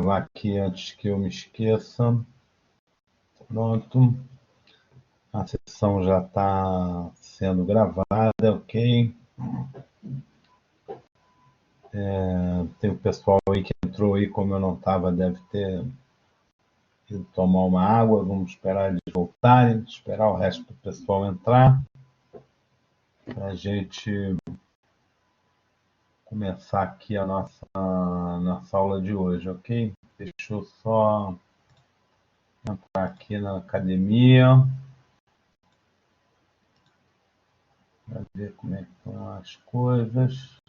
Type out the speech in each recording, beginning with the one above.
gravar aqui antes que eu me esqueça. Pronto. A sessão já está sendo gravada, ok? Tem o pessoal aí que entrou aí, como eu não estava, deve ter ido tomar uma água. Vamos esperar eles voltarem, esperar o resto do pessoal entrar, para a gente começar aqui a nossa aula de hoje, ok? Deixa eu só entrar aqui na academia, para ver como é que estão as coisas.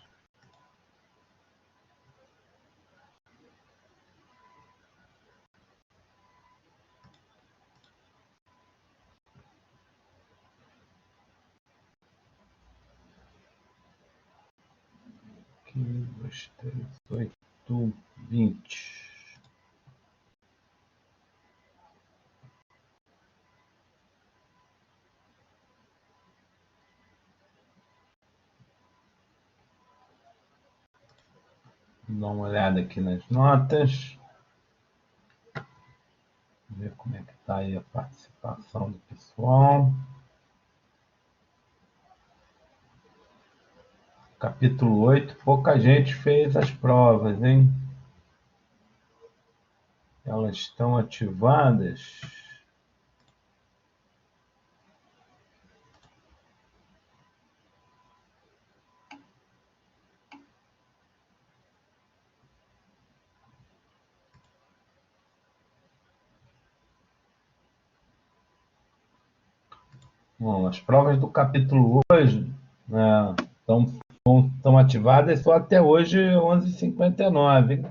Aqui, 2, 3, 8, 20. Vou dar uma olhada aqui nas notas. Ver como é que está aí a participação do pessoal. Capítulo 8, pouca gente fez as provas, hein? Elas estão ativadas. Bom, as provas do capítulo hoje, né, estão ativadas só até hoje, 11h59, hein?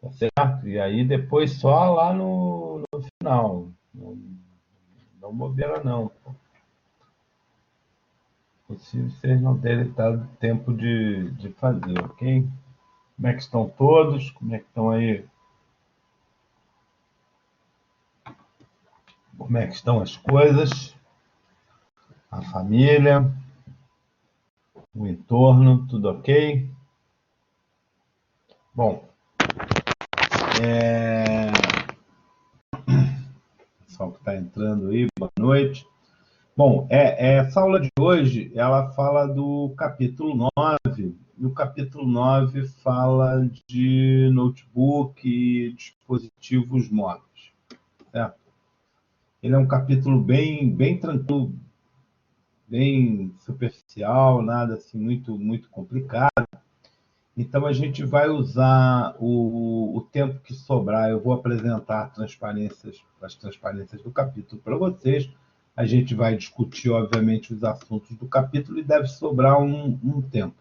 Tá certo? E aí depois só lá no final. Não bobeira, não. Possível vocês não terem dado tempo de fazer, ok? Como é que estão todos? Como é que estão aí? Como é que estão as coisas? A família? O entorno? Tudo ok? Bom, pessoal que está entrando aí, boa noite. Bom, essa aula de hoje, ela fala do capítulo 9. E o capítulo 9 fala de notebook e dispositivos móveis, certo? Ele é um capítulo bem tranquilo, bem superficial, nada assim muito complicado. Então a gente vai usar o tempo que sobrar. Eu vou apresentar as transparências do capítulo para vocês. A gente vai discutir, obviamente, os assuntos do capítulo e deve sobrar um tempo.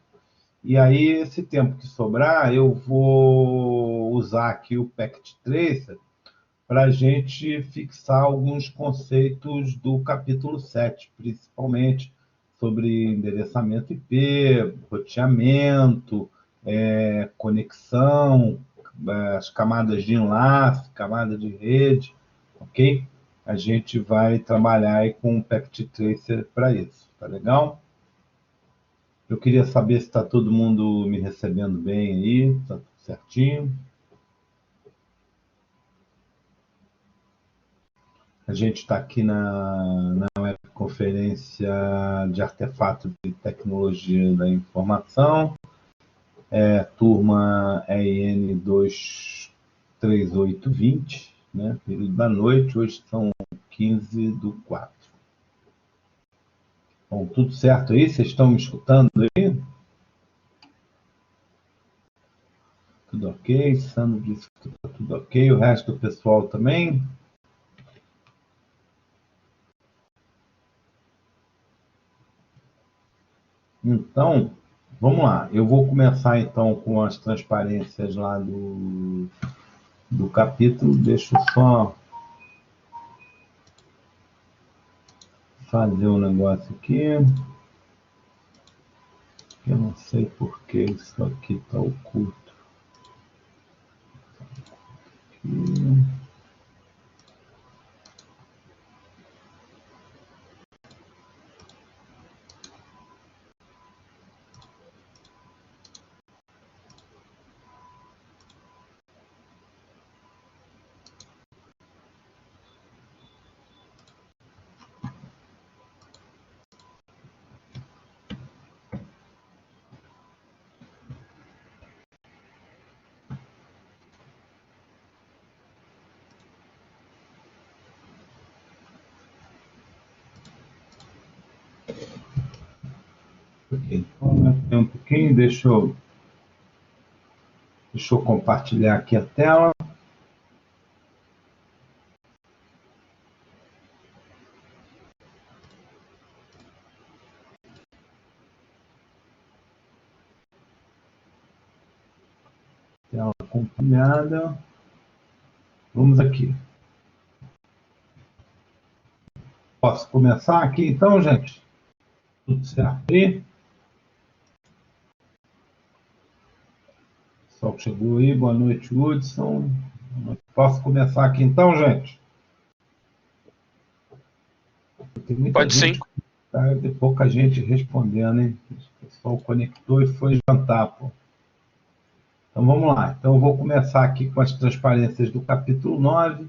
E aí, esse tempo que sobrar, eu vou usar aqui o Packet Tracer para a gente fixar alguns conceitos do capítulo 7, principalmente sobre endereçamento IP, roteamento, conexão, as camadas de enlace, camada de rede, ok? A gente vai trabalhar aí com o Packet Tracer para isso, tá legal? Eu queria saber se está todo mundo me recebendo bem aí, está tudo certinho. A gente está aqui na webconferência de artefato de tecnologia da informação, turma EN 23820, né? Período da noite, hoje são 15/4. Bom, tudo certo aí? Vocês estão me escutando aí? Tudo ok? Sandro disse que está tudo ok. O resto do pessoal também? Então, vamos lá. Eu vou começar então com as transparências lá do capítulo. Deixa eu só fazer um negócio aqui. Eu não sei por que isso aqui está oculto. Aqui. Ok, então, um pouquinho, deixa eu compartilhar aqui a tela. Tela compartilhada. Vamos aqui. Posso começar aqui então, gente? Tudo certo aí? O pessoal que chegou aí, boa noite, Hudson. Posso começar aqui então, gente? Tem muita Pode sim. gente, tá? Tem pouca gente respondendo, hein? O pessoal conectou e foi jantar, pô. Então vamos lá. Então eu vou começar aqui com as transparências do capítulo 9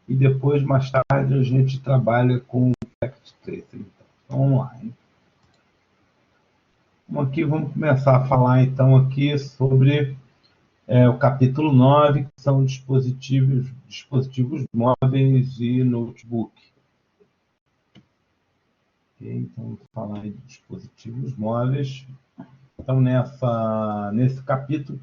e depois, mais tarde, a gente trabalha com o Fact Tracer. Então vamos lá, hein? Vamos começar a falar então aqui sobre o capítulo 9, que são dispositivos móveis e notebook. Okay? Então, vamos falar de dispositivos móveis. Então, nesse capítulo,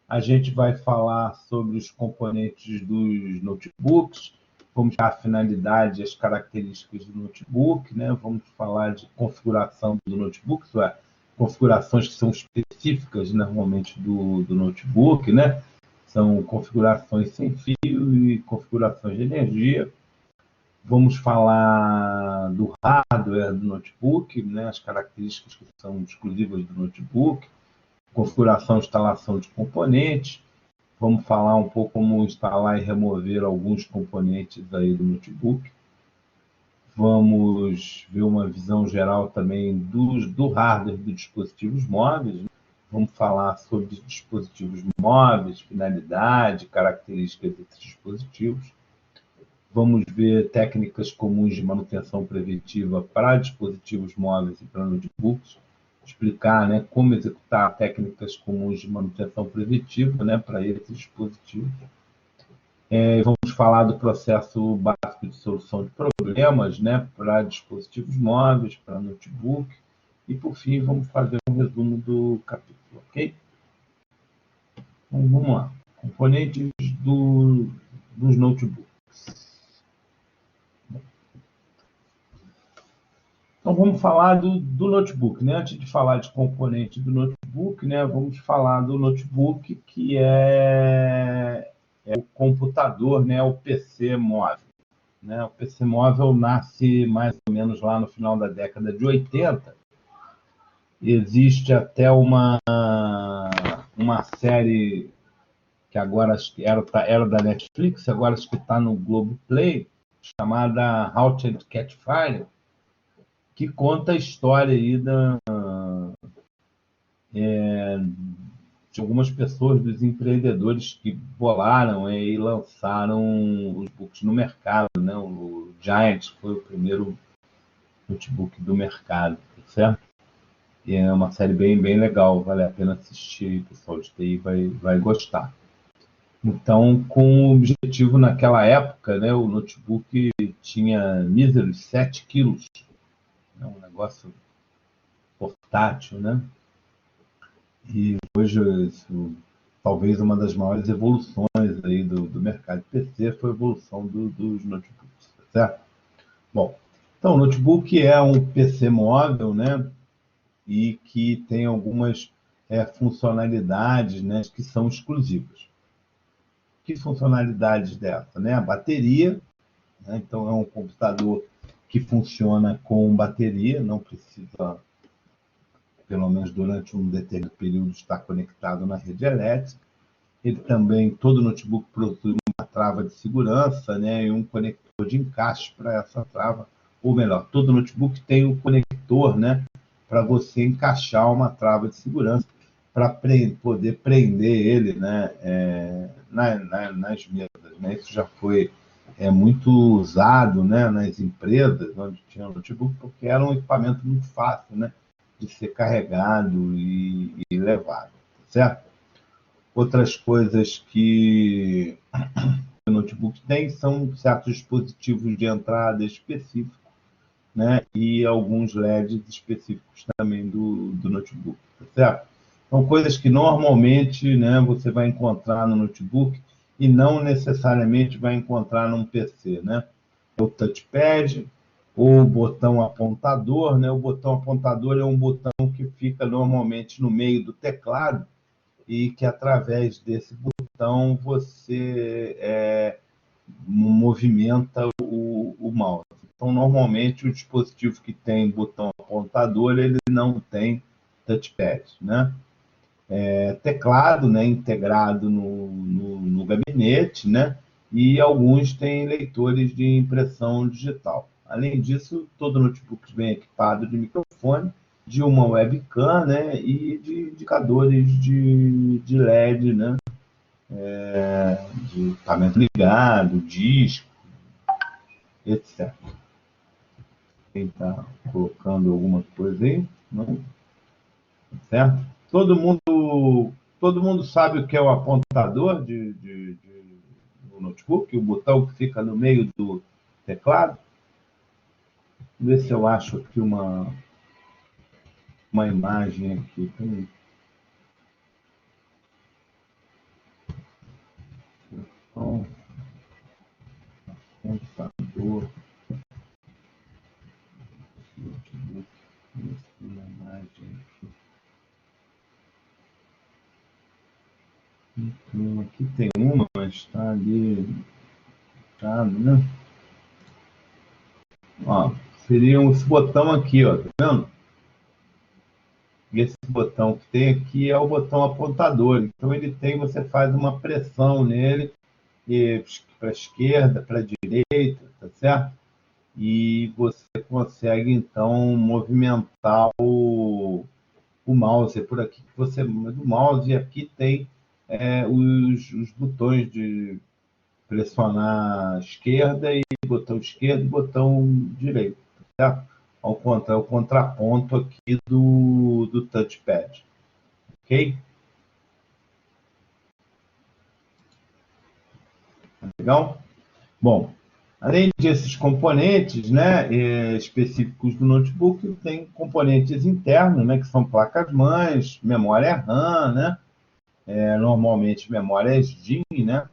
a gente vai falar sobre os componentes dos notebooks, vamos ver a finalidade e as características do notebook, né? Vamos falar de configuração do notebook, isso é, configurações que são específicas, normalmente, do notebook, né? São configurações sem fio e configurações de energia. Vamos falar do hardware do notebook, né? As características que são exclusivas do notebook, configuração e instalação de componentes. Vamos falar um pouco como instalar e remover alguns componentes aí do notebook. Vamos ver uma visão geral também do hardware dos dispositivos móveis. Vamos falar sobre dispositivos móveis, finalidade, características desses dispositivos. Vamos ver técnicas comuns de manutenção preventiva para dispositivos móveis e para notebooks. Explicar, né, como executar técnicas comuns de manutenção preventiva, né, para esses dispositivos. Vamos falar do processo básico de solução de problemas, né, para dispositivos móveis, para notebook. E, por fim, vamos fazer um resumo do capítulo, ok? Então, vamos lá. Componentes dos notebooks. Então, vamos falar do notebook, né? Antes de falar de componente do notebook, né, vamos falar do notebook, que é o computador, né, o PC móvel. Né? O PC móvel nasce mais ou menos lá no final da década de 80. Existe até uma série que agora era da Netflix, agora acho que está no Globoplay, chamada Halted Catfire, que conta a história aí de algumas pessoas, dos empreendedores que bolaram e lançaram os books no mercado. Né? O Giant foi o primeiro notebook do mercado, tá certo? E é uma série bem, bem legal, vale a pena assistir, o pessoal de TI vai gostar. Então, com o objetivo naquela época, né, o notebook tinha míseros 7 quilos, né, um negócio portátil, né? E hoje, talvez uma das maiores evoluções aí do mercado de PC foi a evolução dos notebooks, tá certo? Bom, então, o notebook é um PC móvel, né? E que tem algumas funcionalidades, né, que são exclusivas. Que funcionalidades dessa? Né? A bateria, né? Então é um computador que funciona com bateria, não precisa, pelo menos durante um determinado período, estar conectado na rede elétrica. Ele também, todo notebook possui uma trava de segurança, né, e um conector de encaixe para essa trava, ou melhor, todo notebook tem um conector, né, para você encaixar uma trava de segurança para poder prender ele, né, nas mesas. Né? Isso já foi muito usado, né, nas empresas onde tinha notebook, porque era um equipamento muito fácil, né, de ser carregado e levado, certo? Outras coisas que o notebook tem são certos dispositivos de entrada específicos, né? E alguns LEDs específicos também do notebook, tá certo? São coisas que normalmente, né, você vai encontrar no notebook e não necessariamente vai encontrar num PC, né? O touchpad, ou o botão apontador, né? O botão apontador é um botão que fica normalmente no meio do teclado e que através desse botão você movimenta o mouse. Então, normalmente, o dispositivo que tem botão apontador, ele não tem touchpad, né? Teclado, né, integrado no gabinete, né? E alguns têm leitores de impressão digital. Além disso, todo notebook vem equipado de microfone, de uma webcam, né, e de indicadores de LED, né, de equipamento ligado, disco, etc. Quem está colocando alguma coisa aí? Não? Certo? Todo mundo sabe o que é o apontador do notebook, o botão que fica no meio do teclado. Vê se eu acho aqui uma imagem aqui. Então, apontador, notebook, uma imagem aqui. Então, aqui tem uma, mas está ali, tá, né? Ó, seria esse botão aqui, ó, tá vendo? E esse botão que tem aqui é o botão apontador. Então ele tem, você faz uma pressão nele para a esquerda, para a direita, tá certo? E você consegue então movimentar o mouse. É por aqui que você muda o mouse e aqui tem os botões de pressionar esquerda e botão esquerdo e botão direito, tá certo? Ao contraponto aqui do touchpad, ok? Legal? Bom, além desses componentes, né, específicos do notebook, tem componentes internos, né, que são placas-mães, memória RAM, né, normalmente memórias DIMM, né,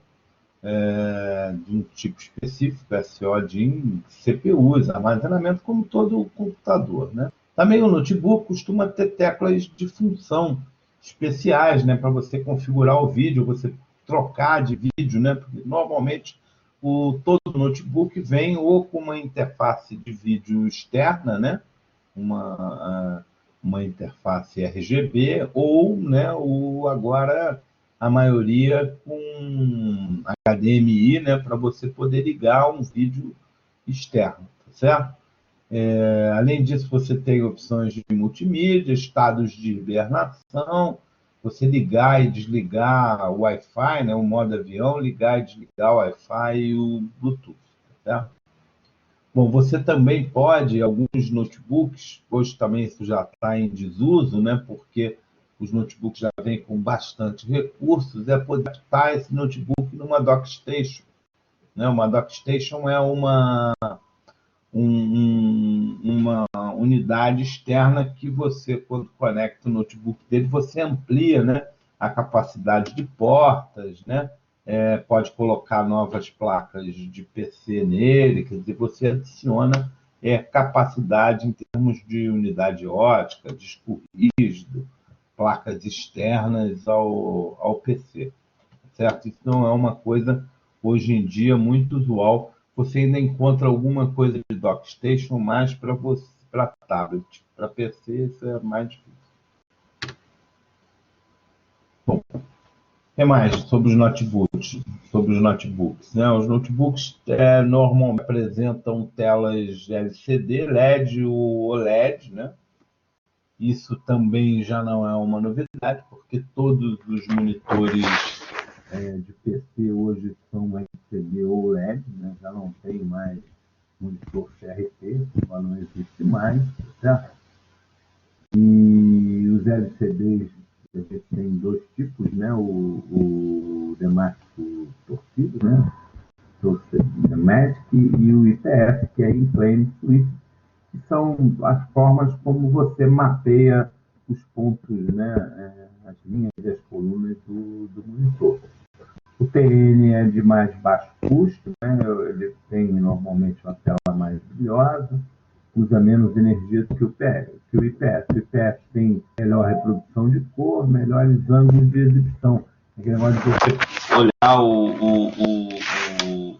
de um tipo específico, SO-DIMM, CPUs, armazenamento como todo computador, né. Também o notebook costuma ter teclas de função especiais, né, para você configurar o vídeo, você trocar de vídeo, né, porque normalmente todo notebook vem ou com uma interface de vídeo externa, né, uma, uma interface RGB, ou, né, agora a maioria com HDMI, né, para você poder ligar um vídeo externo, tá certo? Além disso, você tem opções de multimídia, estados de hibernação, você ligar e desligar o Wi-Fi, né, o modo avião, ligar e desligar o Wi-Fi e o Bluetooth. Tá? Bom, você também pode, alguns notebooks, hoje também isso já está em desuso, né, porque os notebooks já vêm com bastante recursos, é poder adaptar esse notebook numa dockstation. Né? Uma dockstation é uma unidade externa que você, quando conecta o notebook dele, você amplia, né, a capacidade de portas, né? Pode colocar novas placas de PC nele, quer dizer, você adiciona capacidade em termos de unidade ótica, disco rígido, placas externas ao PC, certo? Isso não é uma coisa, hoje em dia, muito usual. Você ainda encontra alguma coisa de dockstation mais para tablet. Para PC, isso é mais difícil. Bom, o que mais sobre os notebooks? Sobre os notebooks, né? Os notebooks normalmente apresentam telas LCD, LED ou OLED, né? Isso também já não é uma novidade, porque todos os monitores de PC hoje são LCD ou LED, né? Já não tem mais monitor CRT, já não existe mais, certo? E os LCDs, a gente tem dois tipos, né? O temático torcido, né? O Magic e o IPS, que é In Plane Switch, que são as formas como você mapeia os pontos, né, as linhas e as colunas do monitor. O TN é de mais baixo custo, né, ele tem normalmente uma tela mais brilhosa, usa menos energia do que o IPS. O IPS tem melhor reprodução de cor, melhores ângulos de exibição. Aquele negócio de você olhar o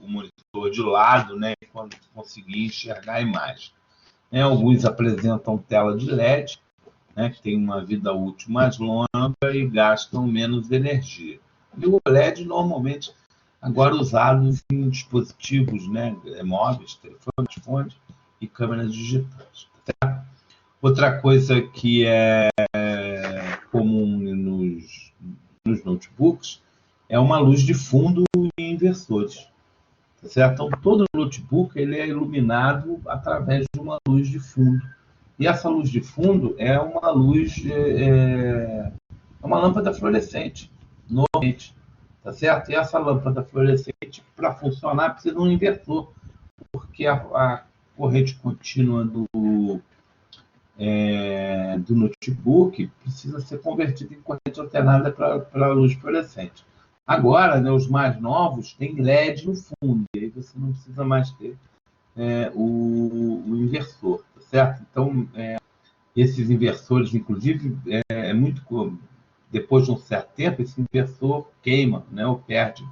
monitor de lado, né, quando conseguir enxergar a imagem. Né, alguns apresentam tela de LED, né, que tem uma vida útil mais longa e gastam menos energia. E o OLED normalmente agora usado em dispositivos, né, móveis, telefones e câmeras digitais. Tá? Outra coisa que é comum nos notebooks é uma luz de fundo em inversores. Tá certo? Então, todo notebook ele é iluminado através de uma luz de fundo. E essa luz de fundo é uma luz, uma lâmpada fluorescente, normalmente. Tá certo? E essa lâmpada fluorescente, para funcionar, precisa de um inversor, porque a corrente contínua do notebook precisa ser convertida em corrente alternada para a luz fluorescente. Agora, né, os mais novos têm LED no fundo, e aí você não precisa mais ter o inversor, tá certo? Então, esses inversores, inclusive, muito depois de um certo tempo, esse inversor queima, né, ou perde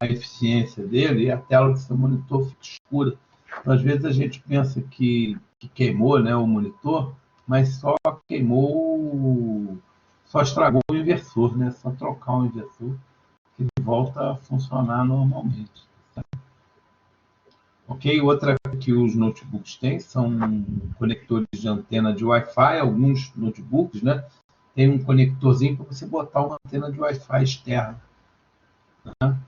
a eficiência dele e a tela do seu monitor fica escura. Então, às vezes a gente pensa que queimou, né, o monitor, mas só queimou, só estragou o inversor, né? Só trocar o inversor que ele volta a funcionar normalmente. Ok? Outra que os notebooks têm são conectores de antena de Wi-Fi. Alguns notebooks, né, tem um conectorzinho para você botar uma antena de Wi-Fi externa, né?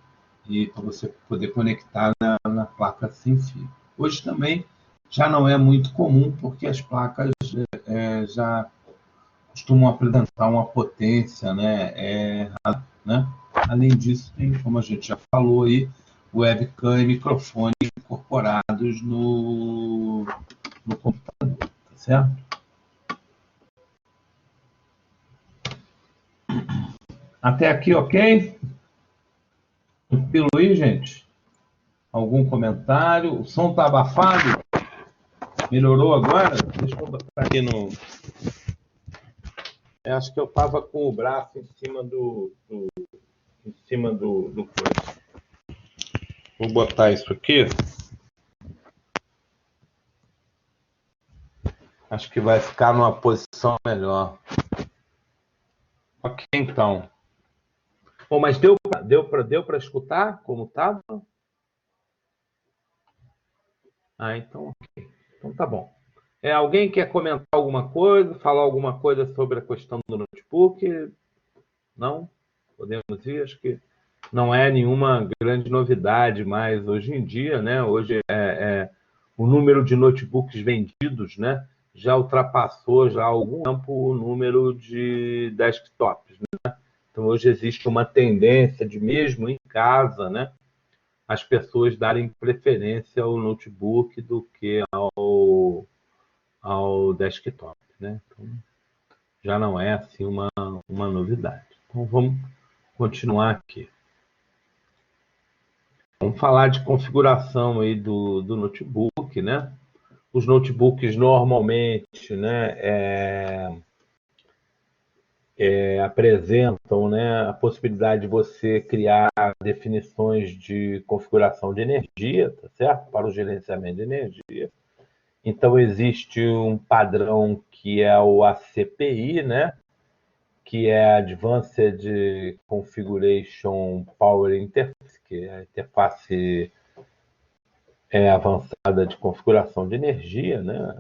E para você poder conectar na placa sem fio. Hoje também já não é muito comum, porque as placas já costumam apresentar uma potência, né? Além disso, tem, como a gente já falou aí, webcam e microfone incorporados no computador, tá certo? Até aqui, ok? Tranquilo aí, gente? Algum comentário? O som tá abafado? Melhorou agora? Deixa eu botar aqui no... acho que eu estava com o braço em cima do coisa. Vou botar isso aqui. Acho que vai ficar numa posição melhor. Ok, então. Bom, mas deu para escutar como estava? Ah, então ok. Então tá bom. Alguém quer comentar alguma coisa, falar alguma coisa sobre a questão do notebook? Não? Podemos ir? Acho que não é nenhuma grande novidade mais hoje em dia, né? Hoje o número de notebooks vendidos, né, já ultrapassou já há algum tempo o número de desktops, né? Então hoje existe uma tendência de mesmo em casa, né, as pessoas darem preferência ao notebook do que ao desktop, né? Então, já não é assim uma novidade. Então vamos continuar aqui. Vamos falar de configuração aí do notebook, né? Os notebooks normalmente, né, apresentam, né, a possibilidade de você criar definições de configuração de energia, tá certo? Para o gerenciamento de energia. Então existe um padrão que é o ACPI, né? Que é Advanced Configuration Power Interface, que é a interface avançada de configuração de energia, né?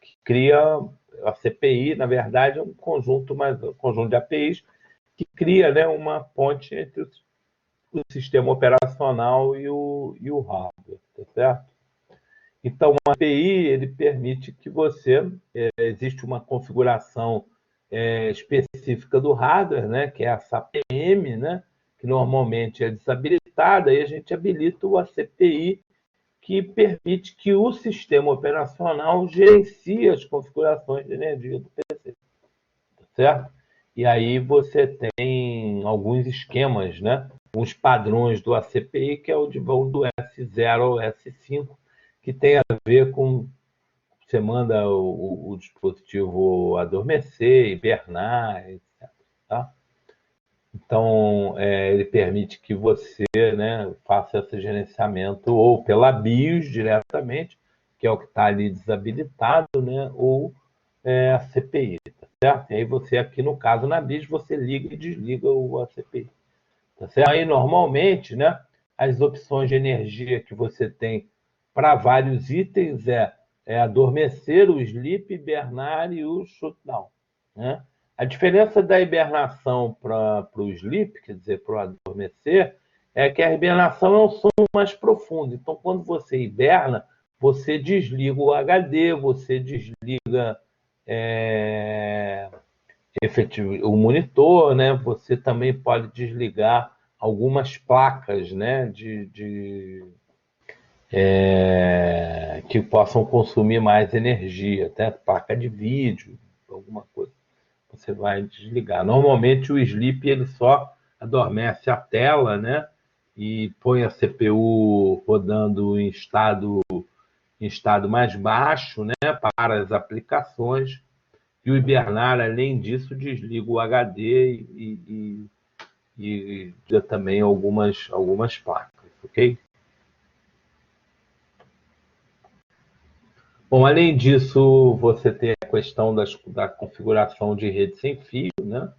Que cria a CPI, na verdade, é um conjunto de APIs que cria, né, uma ponte entre o sistema operacional e o hardware, tá certo? Então, o API ele permite que você existe uma configuração específica do hardware, né, que é a SAPM, né, que normalmente é desabilitada, e a gente habilita o ACPI, que permite que o sistema operacional gerencie as configurações de energia do PC, certo? E aí você tem alguns esquemas, né? Uns padrões do ACPI, que é o de voo do S0 ao S5, que tem a ver com você manda o dispositivo adormecer, hibernar, etc. Tá? Então, ele permite que você, né, faça esse gerenciamento ou pela BIOS diretamente, que é o que está ali desabilitado, né, ou a CPI, tá certo? E aí você, aqui no caso, na BIOS, você liga e desliga a CPI. Tá certo? Aí, normalmente, né, as opções de energia que você tem para vários itens é adormecer, o sleep, hibernar e o shutdown, né? A diferença da hibernação para o sleep, quer dizer, para o adormecer, é que a hibernação é um sono mais profundo. Então, quando você hiberna, você desliga o HD, você desliga o monitor, né? Você também pode desligar algumas placas, né? Que possam consumir mais energia, até placa de vídeo, alguma coisa. Você vai desligar. Normalmente o sleep ele só adormece a tela, né? E põe a CPU rodando em estado mais baixo, né? Para as aplicações. E o hibernar, além disso, desliga o HD e desliga também algumas placas, ok? Bom, além disso, você tem a questão da configuração de rede sem fio, né?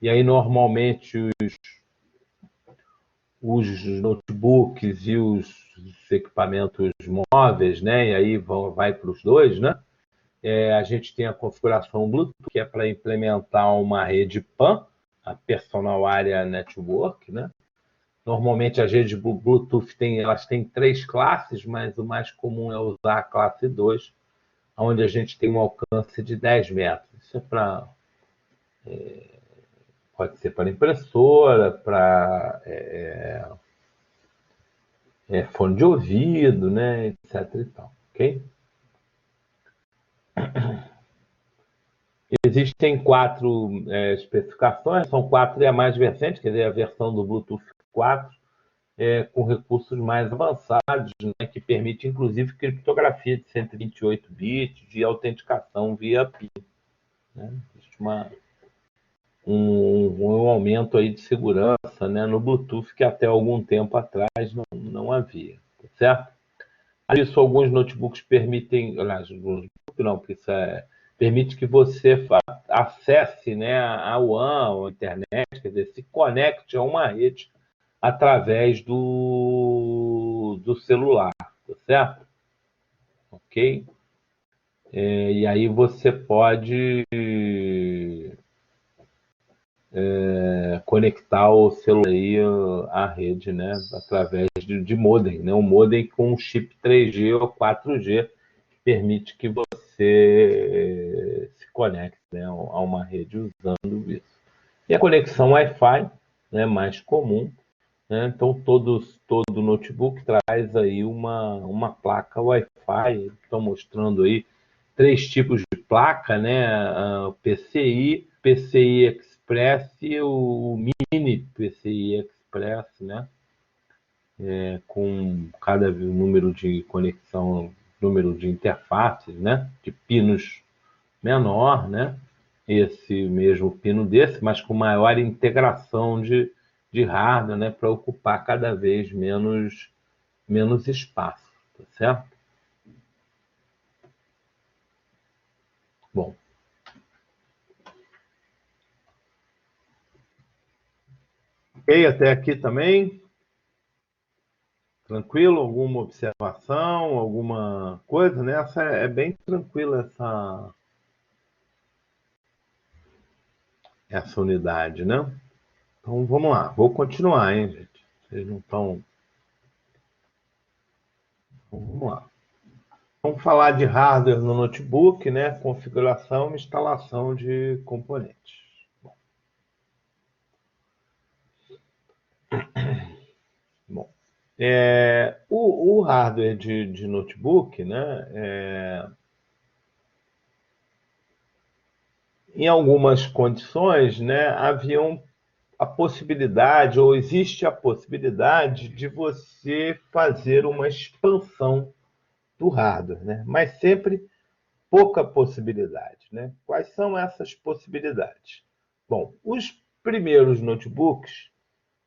E aí, normalmente, os notebooks e os equipamentos móveis, né? E aí vai para os dois, né? A gente tem a configuração Bluetooth, que é para implementar uma rede PAN, a Personal Area Network, né? Normalmente as redes Bluetooth elas têm 3 classes, mas o mais comum é usar a classe 2, onde a gente tem um alcance de 10 metros. Isso pode ser para impressora, para fone de ouvido, né, etc. E tal, ok? Existem 4 especificações, são 4 e a mais recente, quer dizer, a versão do Bluetooth 4, com recursos mais avançados, né, que permite inclusive criptografia de 128 bits de autenticação via PIN. Né? Existe um aumento aí de segurança, né, no Bluetooth que até algum tempo atrás não havia, tá certo? Isso, alguns notebooks permitem, aliás, não, porque isso permite que você acesse, né, a WAN, a internet, quer dizer, se conecte a uma rede através do celular, tá certo? Ok? E aí você pode conectar o celular aí à rede, né, através de modem, né, um modem com chip 3G ou 4G que permite que você se conecte, né, a uma rede usando isso. E a conexão Wi-Fi, né, mais comum, né, então todo notebook traz aí uma placa Wi-Fi. Estão mostrando aí 3 tipos de placa, né, PCI, PCI Express e o Mini PCI Express, né, com cada número de conexão, número de interfaces, né, de pinos menor, né, esse mesmo pino desse, mas com maior integração de hardware, né, para ocupar cada vez menos espaço, tá certo? Bom, ok, até aqui também. Tranquilo? Alguma observação, alguma coisa, né? Essa é bem tranquila essa unidade, né? Então vamos lá, vou continuar, hein, gente? Vocês não estão. Vamos lá. Vamos falar de hardware no notebook, né? Configuração e instalação de componentes. Bom, o hardware de notebook, né, em algumas condições, né, haviam a possibilidade, ou existe a possibilidade, de você fazer uma expansão do hardware, né? Mas sempre pouca possibilidade, né? Quais são essas possibilidades? Bom, os primeiros notebooks,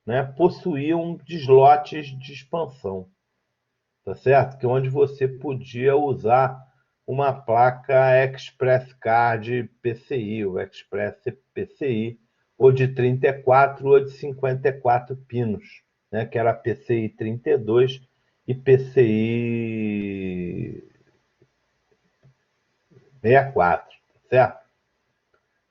né, possuíam slots de expansão, tá certo? Que é onde você podia usar uma placa Express Card PCI, ou Express PCI, ou de 34 ou de 54 pinos, né? Que era PCI 32 e PCI 64, tá certo?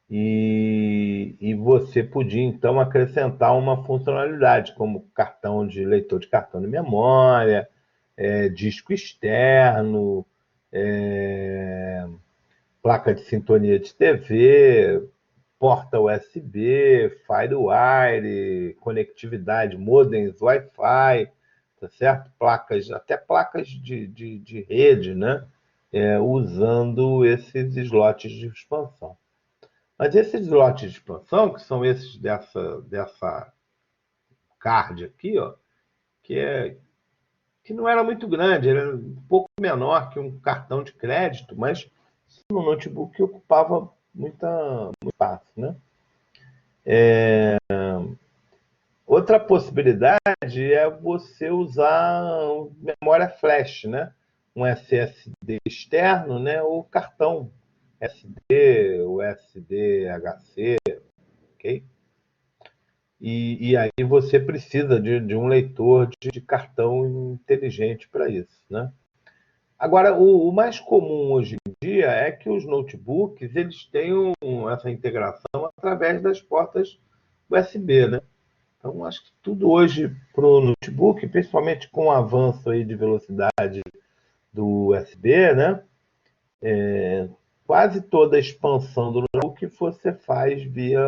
E você podia, então, acrescentar uma funcionalidade, como cartão de leitor de cartão de memória, disco externo, é, placa de sintonia de TV, porta USB, FireWire, conectividade, modems Wi-Fi, tá certo? Placas, até placas de rede, né? Usando esses slots de expansão. Mas esses slots de expansão, que são esses dessa card aqui, ó, que não era muito grande, era um pouco menor que um cartão de crédito, mas no notebook ocupava muito espaço, né? Outra possibilidade é você usar memória flash, né? Um SSD externo, né? Ou cartão SD, USB, HC, ok? E aí você precisa de um leitor de cartão inteligente para isso, né? Agora, o mais comum hoje em dia é que os notebooks eles tenham essa integração através das portas USB, né? Então, acho que tudo hoje para o notebook, principalmente com o avanço aí de velocidade do USB, né? Quase toda a expansão do notebook você faz via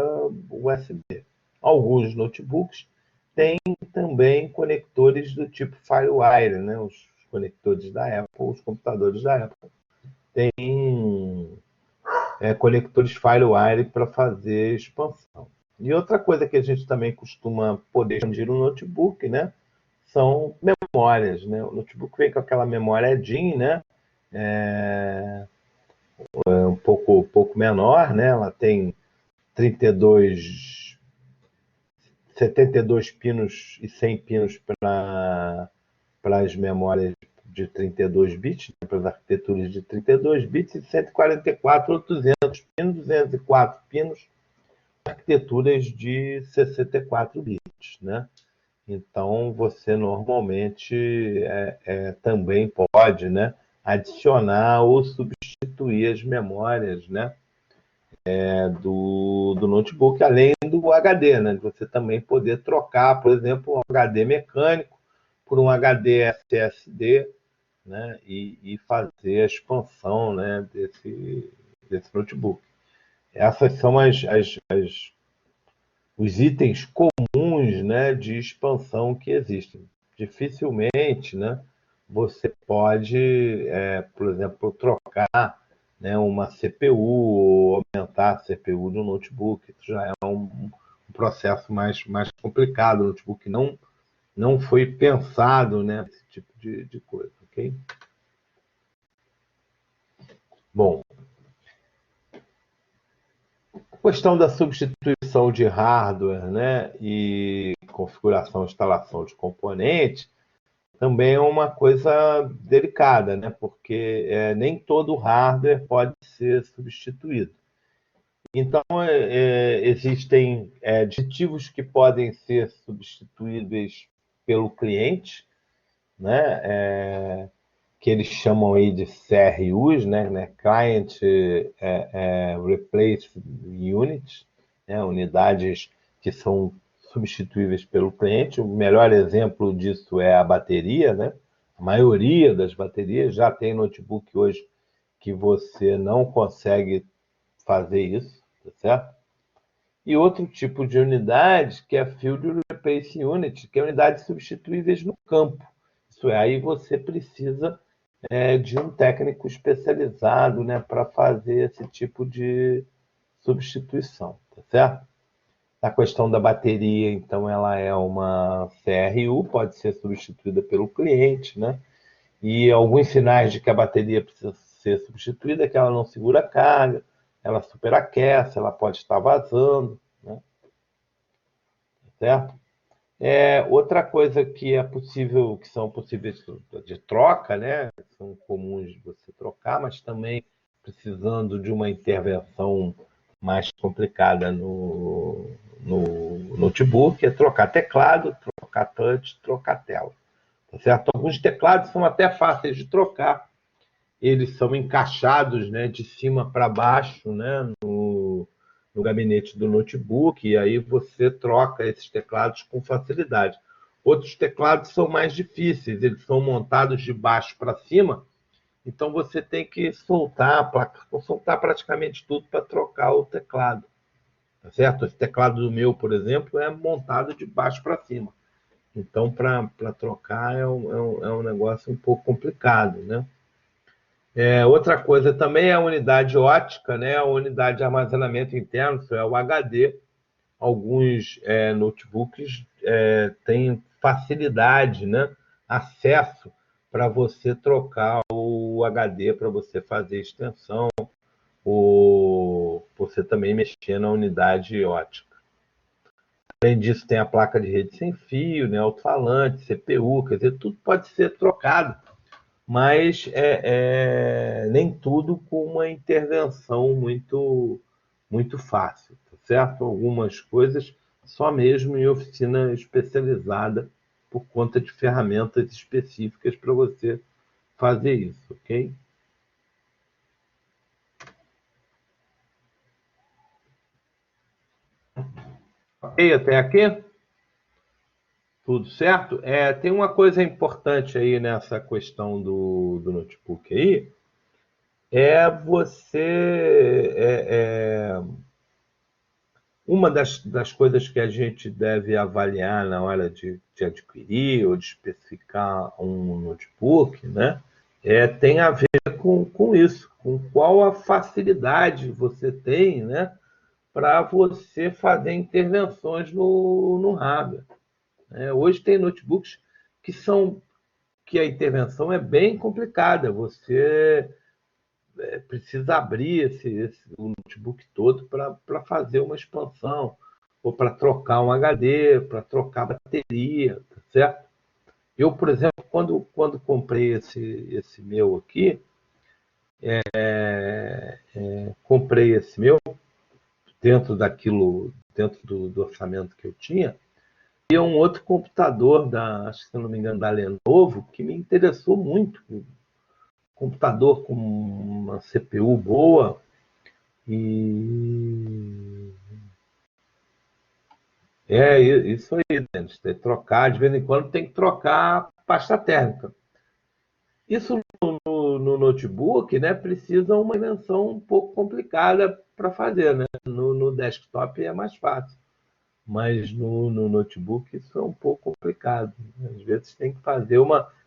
USB. Alguns notebooks têm também conectores do tipo FireWire, né? Os conectores da Apple, os computadores da Apple têm conectores FireWire para fazer expansão. E outra coisa que a gente também costuma poder expandir no notebook, né? São memórias, né? O notebook vem com aquela memória DIN, né? Um pouco menor, né? Ela tem 72 pinos e 100 pinos para as memórias de 32 bits, né, para as arquiteturas de 32 bits, e 144 ou 200 pinos, 204 pinos, arquiteturas de 64 bits, né? Então, você normalmente também pode, né, adicionar ou substituir as memórias, né, do notebook, além do HD, né? Você também poder trocar, por exemplo, um HD mecânico por um HD SSD, né? E fazer a expansão, né, desse notebook. Essas são os itens comuns, né, de expansão que existem. Dificilmente, né, você pode, por exemplo, trocar, né, uma CPU ou aumentar a CPU do notebook. Isso já é um processo mais complicado. O notebook não foi pensado, né, esse tipo de coisa, ok? Bom, a questão da substituição de hardware, né, e configuração, instalação de componentes também é uma coisa delicada, né, porque nem todo hardware pode ser substituído. Então, existem dispositivos que podem ser substituíveis pelo cliente, né, que eles chamam aí de CRUs, né, Client Replace Units, né, unidades que são substituíveis pelo cliente. O melhor exemplo disso é a bateria, né? A maioria das baterias já tem notebook hoje que você não consegue fazer isso, tá certo? E outro tipo de unidade que é a Field Replace Unit, que é unidades substituíveis no campo. Isso aí você precisa de um técnico especializado, né, para fazer esse tipo de substituição, tá certo? A questão da bateria, então, ela é uma CRU, pode ser substituída pelo cliente, né? E alguns sinais de que a bateria precisa ser substituída é que ela não segura a carga, ela superaquece, ela pode estar vazando, né? Certo? Outra coisa que é possível, que são possíveis de troca, né? São comuns de você trocar, mas também precisando de uma intervenção mais complicada no notebook, é trocar teclado, trocar touch, trocar tela. Tá certo? Alguns teclados são até fáceis de trocar, eles são encaixados, né, de cima para baixo, né, no gabinete do notebook, e aí você troca esses teclados com facilidade. Outros teclados são mais difíceis, eles são montados de baixo para cima, então você tem que soltar a placa, soltar praticamente tudo para trocar o teclado. Tá certo? Esse teclado do meu, por exemplo, é montado de baixo para cima. Então, para trocar é um negócio um pouco complicado, né? Outra coisa também é a unidade ótica, né? A unidade de armazenamento interno, isso é o HD. Alguns notebooks têm facilidade, né? Acesso para você trocar o HD, para você fazer extensão, ou você também mexer na unidade ótica. Além disso, tem a placa de rede sem fio, né? Alto-falante, CPU, quer dizer, tudo pode ser trocado, mas nem tudo com uma intervenção muito fácil, tá certo? Algumas coisas só mesmo em oficina especializada por conta de ferramentas específicas para você fazer isso, ok? Ok, até aqui? Tudo certo? Tem uma coisa importante aí nessa questão do notebook aí, você uma das coisas que a gente deve avaliar na hora de adquirir ou de especificar um notebook, né? Tem a ver com isso, com qual a facilidade você tem, né, para você fazer intervenções no hardware. Hoje tem notebooks que que a intervenção é bem complicada. Você precisa abrir o notebook todo para fazer uma expansão, ou para trocar um HD, para trocar bateria, tá certo? Eu, por exemplo, quando comprei esse meu aqui, comprei esse meu dentro do orçamento que eu tinha, e um outro computador acho que se não me engano, da Lenovo, que me interessou muito. Um computador com uma CPU boa, e isso aí, Denis. Tem que trocar, de vez em quando tem que trocar a pasta térmica. Isso no notebook, né, precisa uma invenção um pouco complicada para fazer, né? No desktop é mais fácil, mas no notebook isso é um pouco complicado. Às vezes tem que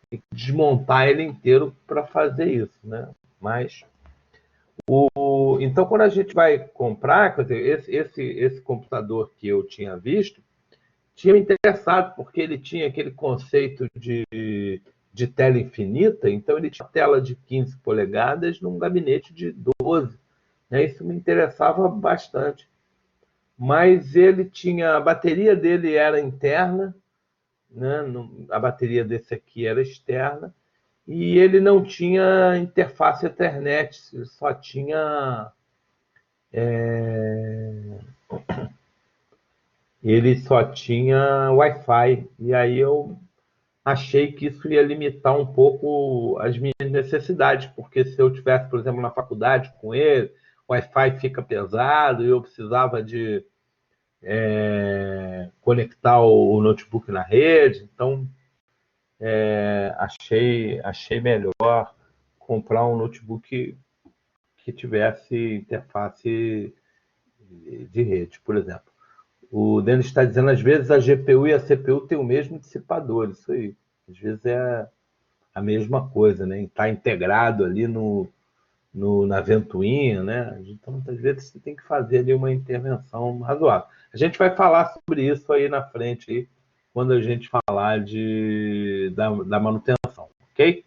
tem que desmontar ele inteiro para fazer isso, né? Mas então, quando a gente vai comprar, quer dizer, esse computador que eu tinha visto, tinha me interessado, porque ele tinha aquele conceito de tela infinita, então ele tinha tela de 15 polegadas num gabinete de 12. Né? Isso me interessava bastante. Mas a bateria dele era interna, né? A bateria desse aqui era externa, e ele não tinha interface Ethernet, ele só tinha Wi-Fi. E aí eu achei que isso ia limitar um pouco as minhas necessidades, porque se eu tivesse, por exemplo, na faculdade com ele, o Wi-Fi fica pesado e eu precisava de conectar o notebook na rede, então achei melhor comprar um notebook que tivesse interface de rede, por exemplo. O Denis está dizendo, às vezes a GPU e a CPU têm o mesmo dissipador, isso aí. Às vezes a mesma coisa, né? Está integrado ali na ventoinha, né? Então, muitas vezes você tem que fazer ali uma intervenção razoável. A gente vai falar sobre isso aí na frente, aí, quando a gente falar da manutenção, ok?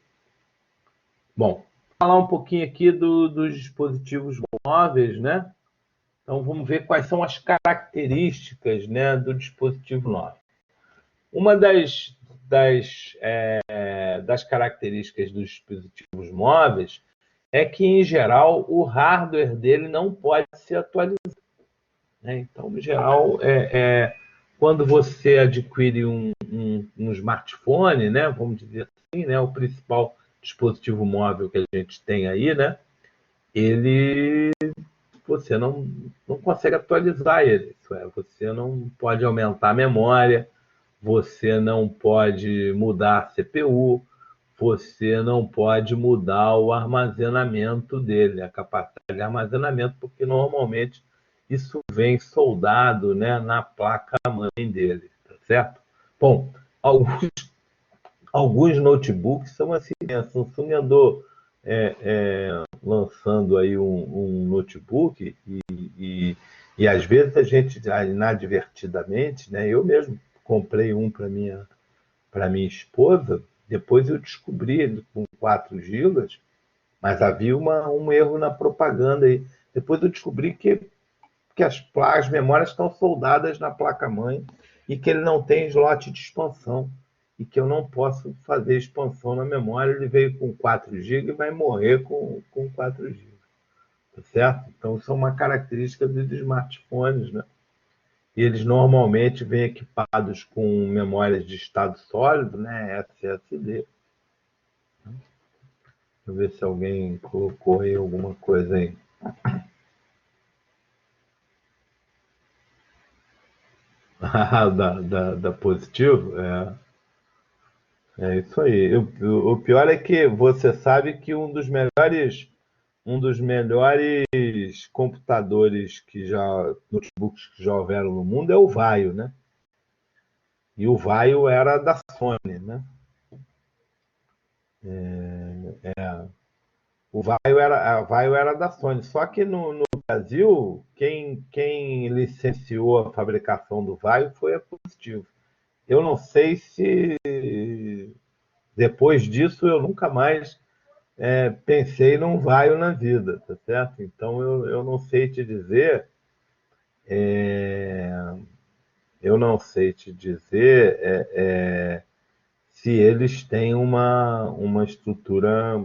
Bom, falar um pouquinho aqui dos dispositivos móveis, né? Então, vamos ver quais são as características, né, do dispositivo móvel. Uma das características dos dispositivos móveis é que, em geral, o hardware dele não pode ser atualizado, né? Então, em geral, quando você adquire um smartphone, né, vamos dizer assim, né, o principal dispositivo móvel que a gente tem aí, né, você não consegue atualizar ele. Isso é, você não pode aumentar a memória, você não pode mudar a CPU, você não pode mudar o armazenamento dele, a capacidade de armazenamento, porque normalmente isso vem soldado, né, na placa-mãe dele, tá certo? Bom, alguns notebooks são assim, a Samsung andou lançando aí um notebook e às vezes a gente, inadvertidamente, né, eu mesmo comprei um para minha esposa, depois eu descobri ele com 4 gigas, mas havia um erro na propaganda aí. Depois eu descobri que as memórias estão soldadas na placa-mãe e que ele não tem slot de expansão e que eu não posso fazer expansão na memória. Ele veio com 4 GB e vai morrer com 4 GB. Tá certo? Então, isso é uma característica dos smartphones, né? E eles normalmente vêm equipados com memórias de estado sólido, né? SSD. Deixa eu ver se alguém colocou aí alguma coisa aí. da Positivo? É isso aí. O pior é que você sabe que um dos melhores computadores notebooks que já houveram no mundo é o Vaio, né? E o Vaio era da Sony, né? A Vaio era da Sony. Só que no Brasil, quem licenciou a fabricação do Vaio foi a Positivo. Eu não sei se depois disso eu nunca mais pensei num Vaio na vida, tá certo? Então eu não sei te dizer, eu não sei te dizer se eles têm uma estrutura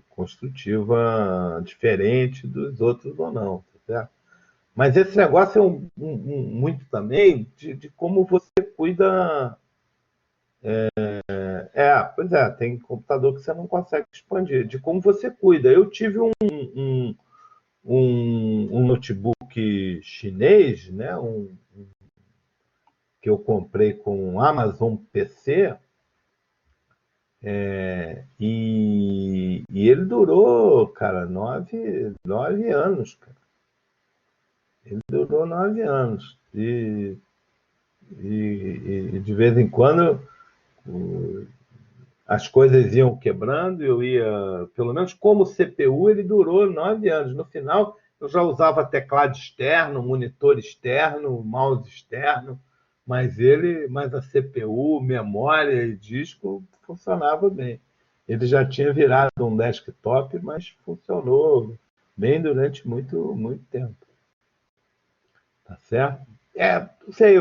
construtiva diferente dos outros ou não, tá certo? Mas esse negócio é muito também de como você cuida. Pois é, tem computador que você não consegue expandir, de como você cuida. Eu tive um notebook chinês, né, que eu comprei com um Amazon PC, e ele durou, cara, 9 anos, cara. Ele durou 9 anos. E de vez em quando as coisas iam quebrando, eu ia, pelo menos como CPU, ele durou 9 anos. No final, eu já usava teclado externo, monitor externo, mouse externo, mas a CPU, memória e disco funcionava bem. Ele já tinha virado um desktop, mas funcionou bem durante muito, muito tempo. Tá certo? Não sei,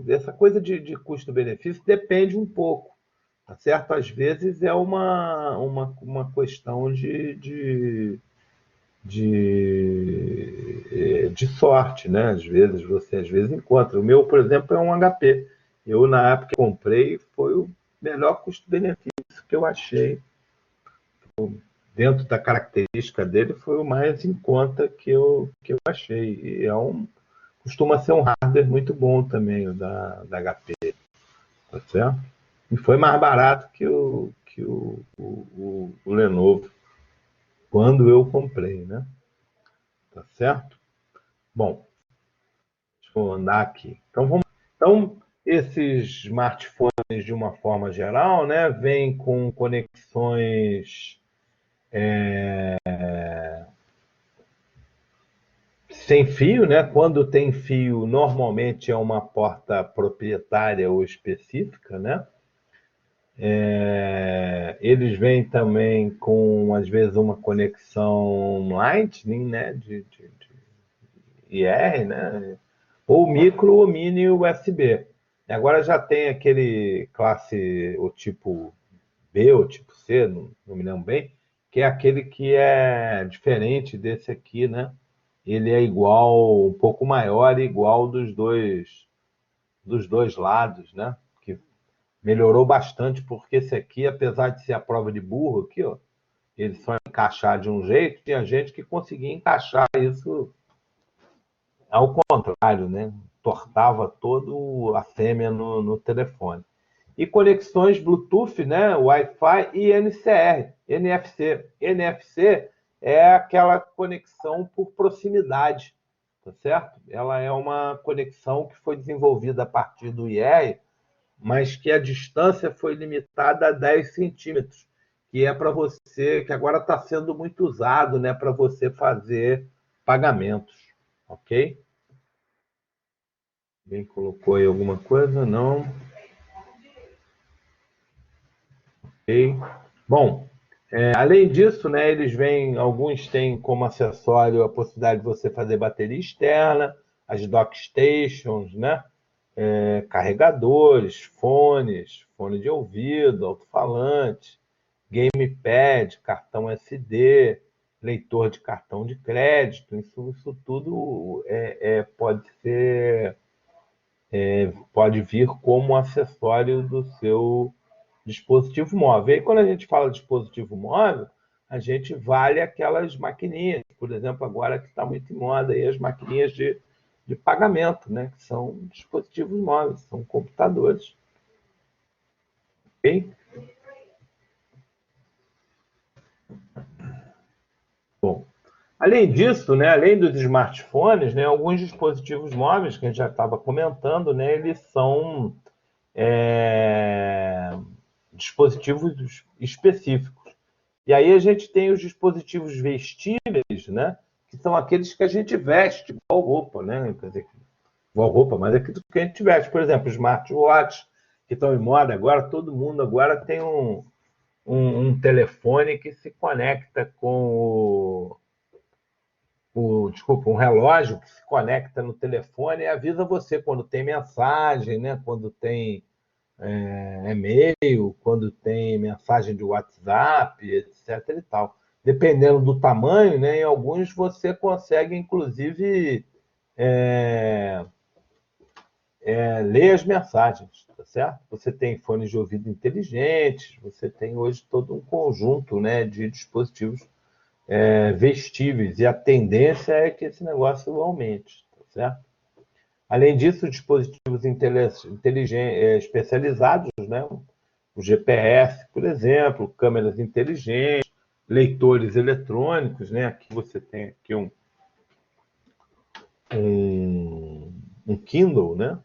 essa coisa de custo-benefício depende um pouco. Tá certo? Às vezes é uma questão de sorte, né? Às vezes encontra. O meu, por exemplo, é um HP. Eu, na época que comprei, foi o melhor custo-benefício que eu achei. Dentro da característica dele, foi o mais em conta que eu achei. Costuma ser um hardware muito bom também, o da HP. Tá certo? E foi mais barato que o Lenovo quando eu comprei, né? Tá certo? Bom, deixa eu andar aqui. Então, Esses smartphones, de uma forma geral, né, vêm com conexões sem fio, né? Quando tem fio, normalmente é uma porta proprietária ou específica, né? Eles vêm também com, às vezes, uma conexão Lightning, né? De IR, né? Ou micro ou mini USB. Agora já tem aquele classe, o tipo B ou tipo C, não me lembro bem, que é aquele que é diferente desse aqui, né? Ele é igual, um pouco maior e igual dos dois lados, né? Que melhorou bastante, porque esse aqui, apesar de ser a prova de burro aqui, ó, ele só encaixar de um jeito, tinha gente que conseguia encaixar isso ao contrário, né? Tortava todo a fêmea no telefone. E conexões Bluetooth, né? Wi-Fi e NCR, NFC. NFC é aquela conexão por proximidade, tá certo? Ela é uma conexão que foi desenvolvida a partir do IR, mas que a distância foi limitada a 10 centímetros, que é para você, que agora está sendo muito usado, né, para você fazer pagamentos, ok? Alguém colocou aí alguma coisa? Não. Ok. Bom, além disso, né, eles vêm, alguns têm como acessório a possibilidade de você fazer bateria externa, as dock stations, né, carregadores, fones, fone de ouvido, alto-falante, gamepad, cartão SD, leitor de cartão de crédito, isso tudo pode vir como acessório do seu dispositivo móvel. E aí, quando a gente fala de dispositivo móvel, a gente vale aquelas maquininhas, por exemplo, agora que está muito em moda aí, as maquininhas de pagamento, né? Que são dispositivos móveis, são computadores. Ok? Bom, além disso, né, além dos smartphones, né, alguns dispositivos móveis que a gente já estava comentando, né, eles são é, dispositivos específicos. E aí a gente tem os dispositivos vestíveis, né? Que são aqueles que a gente veste, igual roupa, né? Quer dizer, igual roupa, mas é aquilo que a gente veste. Por exemplo, smartwatch, que estão em moda agora, todo mundo agora tem um telefone que se conecta com desculpa, um relógio que se conecta no telefone e avisa você quando tem mensagem, né? Quando tem e-mail, quando tem mensagem de WhatsApp, etc. e tal. Dependendo do tamanho, né, em alguns você consegue, inclusive, é, ler as mensagens, tá certo? Você tem fones de ouvido inteligentes, você tem hoje todo um conjunto, né, de dispositivos vestíveis, e a tendência é que esse negócio aumente, tá certo? Além disso, dispositivos inteligentes, especializados, né? O GPS, por exemplo, câmeras inteligentes, leitores eletrônicos, né? Aqui você tem aqui um Kindle, né?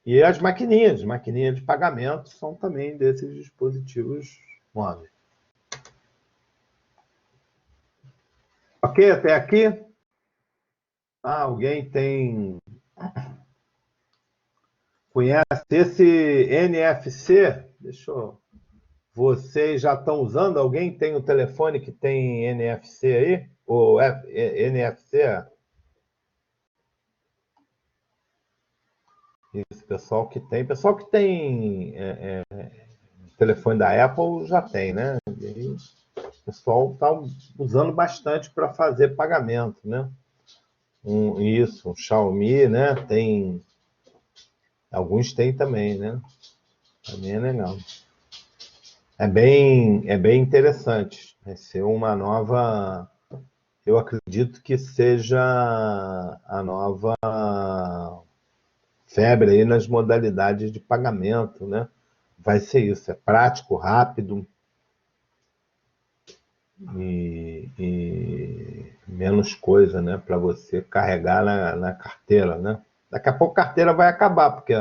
E as maquininhas de pagamento são também desses dispositivos móveis. Ok, até aqui? Alguém conhece esse NFC? Vocês já estão usando? Alguém tem um telefone que tem NFC aí? Ou NFC? Isso, pessoal que tem telefone da Apple já tem, né? E aí, o pessoal está usando bastante para fazer pagamento, né? Um Xiaomi, né? Alguns têm também, né? Também é legal. É bem interessante. Vai ser uma nova. Eu acredito que seja a nova febre aí nas modalidades de pagamento, né? Vai ser isso, é prático, rápido e menos coisa, né? Para você carregar na carteira, né? Daqui a pouco a carteira vai acabar, porque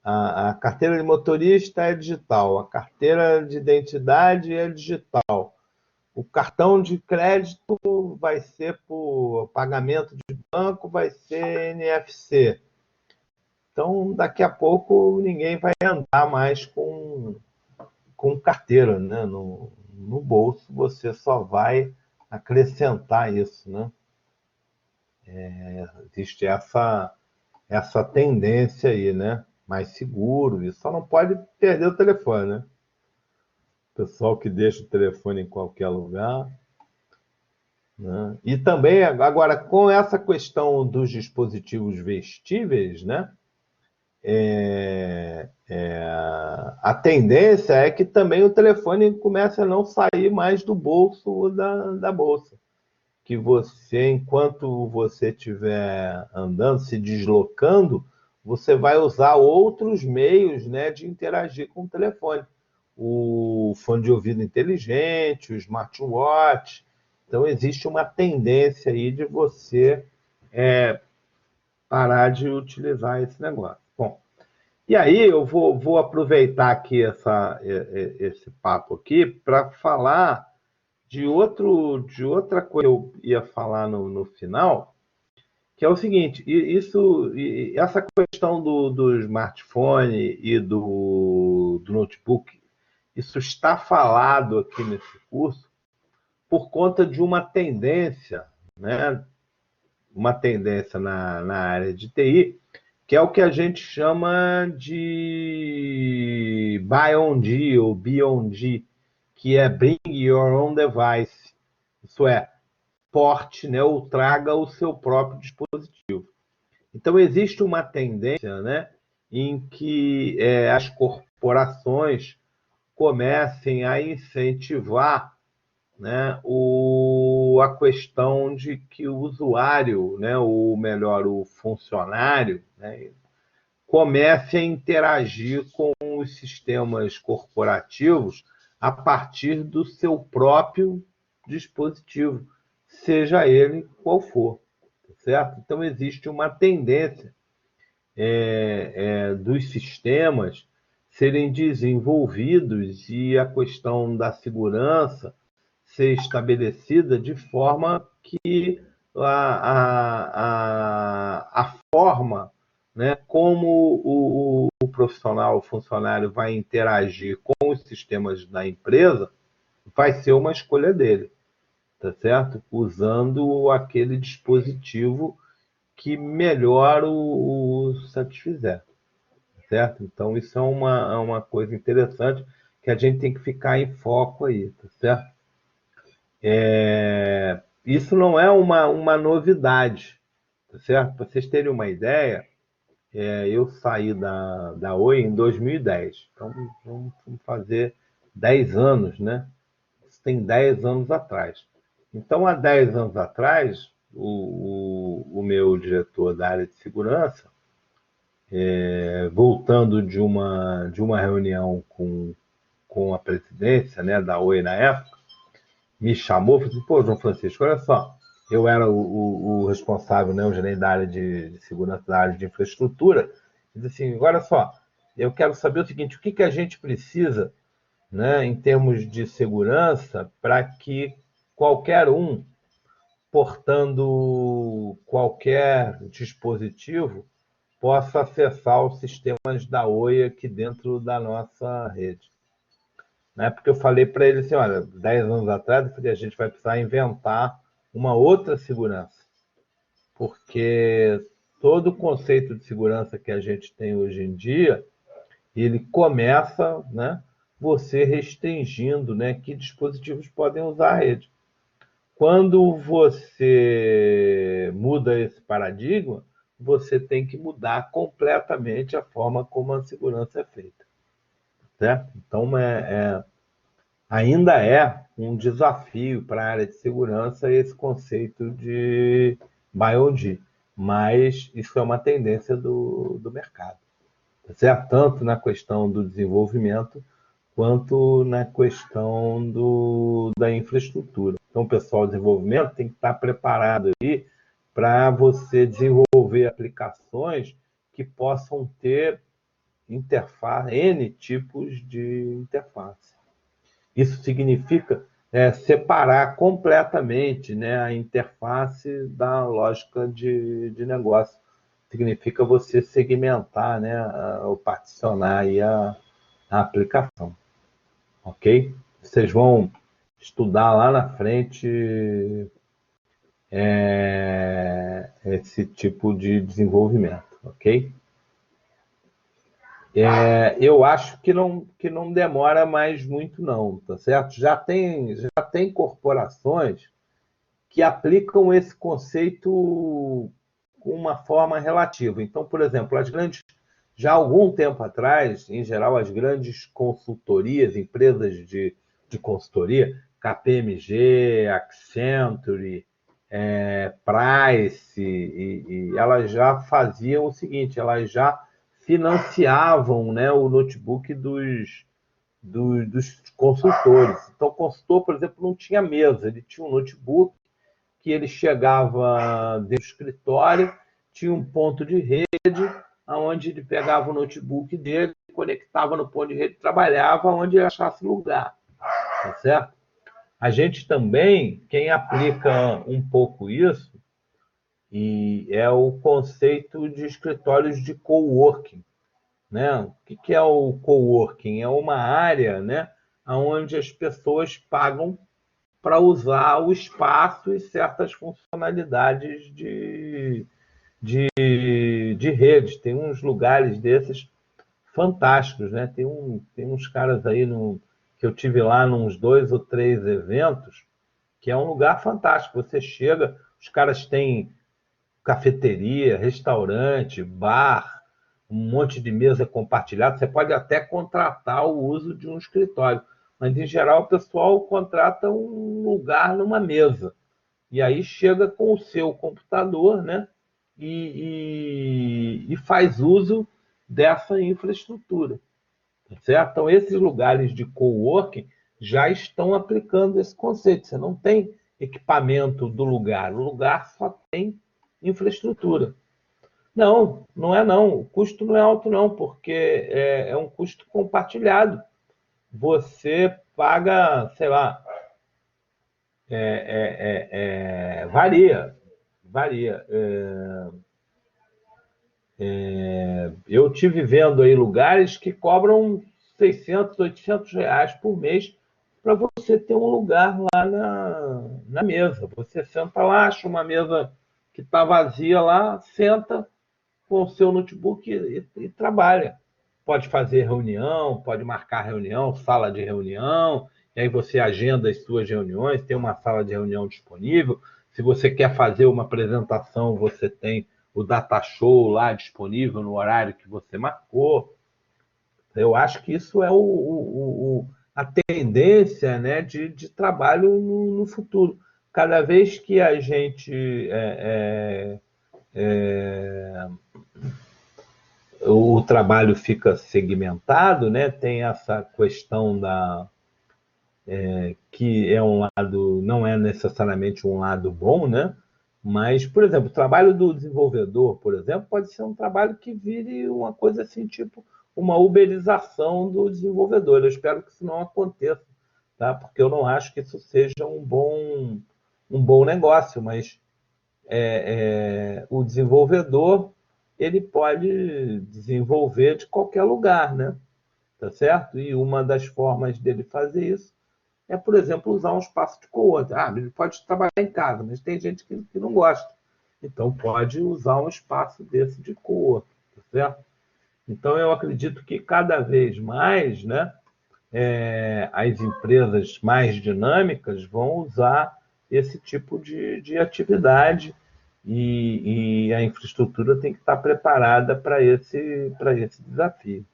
A carteira de motorista é digital, a carteira de identidade é digital, o cartão de crédito vai ser por pagamento de banco, vai ser NFC. Então, daqui a pouco, ninguém vai andar mais com carteira, né? No bolso, você só vai acrescentar isso, né? Existe essa tendência aí, né? Mais seguro, e só não pode perder o telefone, né? O pessoal que deixa o telefone em qualquer lugar, né? E também, agora, com essa questão dos dispositivos vestíveis, né? A tendência é que também o telefone comece a não sair mais do bolso ou da bolsa. Que você, enquanto você estiver andando, se deslocando, você vai usar outros meios, né, de interagir com o telefone. O fone de ouvido inteligente, o smartwatch. Então, existe uma tendência aí de você parar de utilizar esse negócio. Bom, e aí eu vou aproveitar aqui esse papo aqui para falar de outra coisa que eu ia falar no final, que é o seguinte, essa questão do smartphone e do notebook, isso está falado aqui nesse curso por conta de uma tendência, né? Uma tendência na área de TI, que é o que a gente chama de Buy on D ou Be on D, que é Bring Your Own Device. Isso é, porte, né, ou traga o seu próprio dispositivo. Então, existe uma tendência, né, em que as corporações comecem a incentivar, né, a questão de que o usuário, né, ou melhor, o funcionário, né, comece a interagir com os sistemas corporativos a partir do seu próprio dispositivo, seja ele qual for, certo? Então, existe uma tendência dos sistemas serem desenvolvidos e a questão da segurança ser estabelecida de forma que a forma, né, como o profissional, o funcionário vai interagir com os sistemas da empresa vai ser uma escolha dele, tá certo? Usando aquele dispositivo que melhor o satisfizer, certo? Então, isso é uma coisa interessante que a gente tem que ficar em foco aí, tá certo? Isso não é uma novidade, tá certo? Para vocês terem uma ideia, eu saí da Oi em 2010. Então, vamos fazer 10 anos, né? Isso tem 10 anos atrás. Então, há 10 anos atrás, o meu diretor da área de segurança, voltando de uma reunião com a presidência, né, da Oi na época, me chamou e falou assim, pô, João Francisco, olha só, eu era o responsável, né, o gerente da área de segurança, da área de infraestrutura, e disse assim, olha só, eu quero saber o seguinte, o que a gente precisa, né, em termos de segurança para que qualquer um, portando qualquer dispositivo, possa acessar os sistemas da Oi aqui dentro da nossa rede. Né? Porque eu falei para ele assim, olha, 10 anos atrás, eu falei, a gente vai precisar inventar uma outra segurança, porque todo o conceito de segurança que a gente tem hoje em dia, ele começa, né, você restringindo, né, que dispositivos podem usar a rede. Quando você muda esse paradigma, você tem que mudar completamente a forma como a segurança é feita. Certo? Então, ainda é um desafio para a área de segurança esse conceito de BioD, mas isso é uma tendência do mercado, tá certo? Tanto na questão do desenvolvimento quanto na questão da infraestrutura. Então, o pessoal de desenvolvimento tem que estar preparado aí para você desenvolver aplicações que possam ter interface, N tipos de interface. Isso significa separar completamente, né, a interface da lógica de negócio. Significa você segmentar, né, ou particionar aí a aplicação, ok? Vocês vão estudar lá na frente esse tipo de desenvolvimento, ok? Eu acho que não demora mais muito, não, tá certo? Já tem corporações que aplicam esse conceito com uma forma relativa. Então, por exemplo, já há algum tempo atrás, em geral, as grandes consultorias, empresas de consultoria, KPMG, Accenture, Price, e elas já faziam o seguinte, elas já financiavam, né, o notebook dos consultores. Então, o consultor, por exemplo, não tinha mesa, ele tinha um notebook que ele chegava dentro do escritório, tinha um ponto de rede, onde ele pegava o notebook dele, conectava no ponto de rede, trabalhava onde ele achasse lugar, tá certo? A gente também, quem aplica um pouco isso, e é o conceito de escritórios de coworking, né? O que é o coworking? É uma área, né, onde as pessoas pagam para usar o espaço e certas funcionalidades de redes. Tem uns lugares desses fantásticos, né? Tem uns caras aí que eu tive lá nos 2 ou 3 eventos, que é um lugar fantástico. Você chega, os caras têm cafeteria, restaurante, bar, um monte de mesa compartilhada. Você pode até contratar o uso de um escritório, mas em geral o pessoal contrata um lugar numa mesa. E aí chega com o seu computador, né? E faz uso dessa infraestrutura. Tá certo? Então, esses lugares de coworking já estão aplicando esse conceito. Você não tem equipamento do lugar, o lugar só tem infraestrutura. Não, não é não. O custo não é alto, não, porque é um custo compartilhado. Você paga, sei lá, varia. Varia. Eu tive vendo aí lugares que cobram 600, 800 reais por mês para você ter um lugar lá na mesa. Você senta lá, acha uma mesa que está vazia lá, senta com o seu notebook e trabalha. Pode fazer reunião, pode marcar reunião, sala de reunião, e aí você agenda as suas reuniões, tem uma sala de reunião disponível. Se você quer fazer uma apresentação, você tem o data show lá disponível no horário que você marcou. Eu acho que isso é a tendência, né, de trabalho no futuro. Cada vez que a gente o trabalho fica segmentado, né? Tem essa questão que é um lado, não é necessariamente um lado bom, né? Mas, por exemplo, o trabalho do desenvolvedor, por exemplo, pode ser um trabalho que vire uma coisa assim, tipo uma uberização do desenvolvedor. Eu espero que isso não aconteça, tá? Porque eu não acho que isso seja um bom negócio, mas o desenvolvedor ele pode desenvolver de qualquer lugar, né? Tá certo? E uma das formas dele fazer isso é, por exemplo, usar um espaço de co-working. Ele pode trabalhar em casa, mas tem gente que não gosta. Então, pode usar um espaço desse de co-working, tá certo? Então, eu acredito que cada vez mais, né, as empresas mais dinâmicas vão usar esse tipo de atividade e a infraestrutura tem que estar preparada para esse desafio,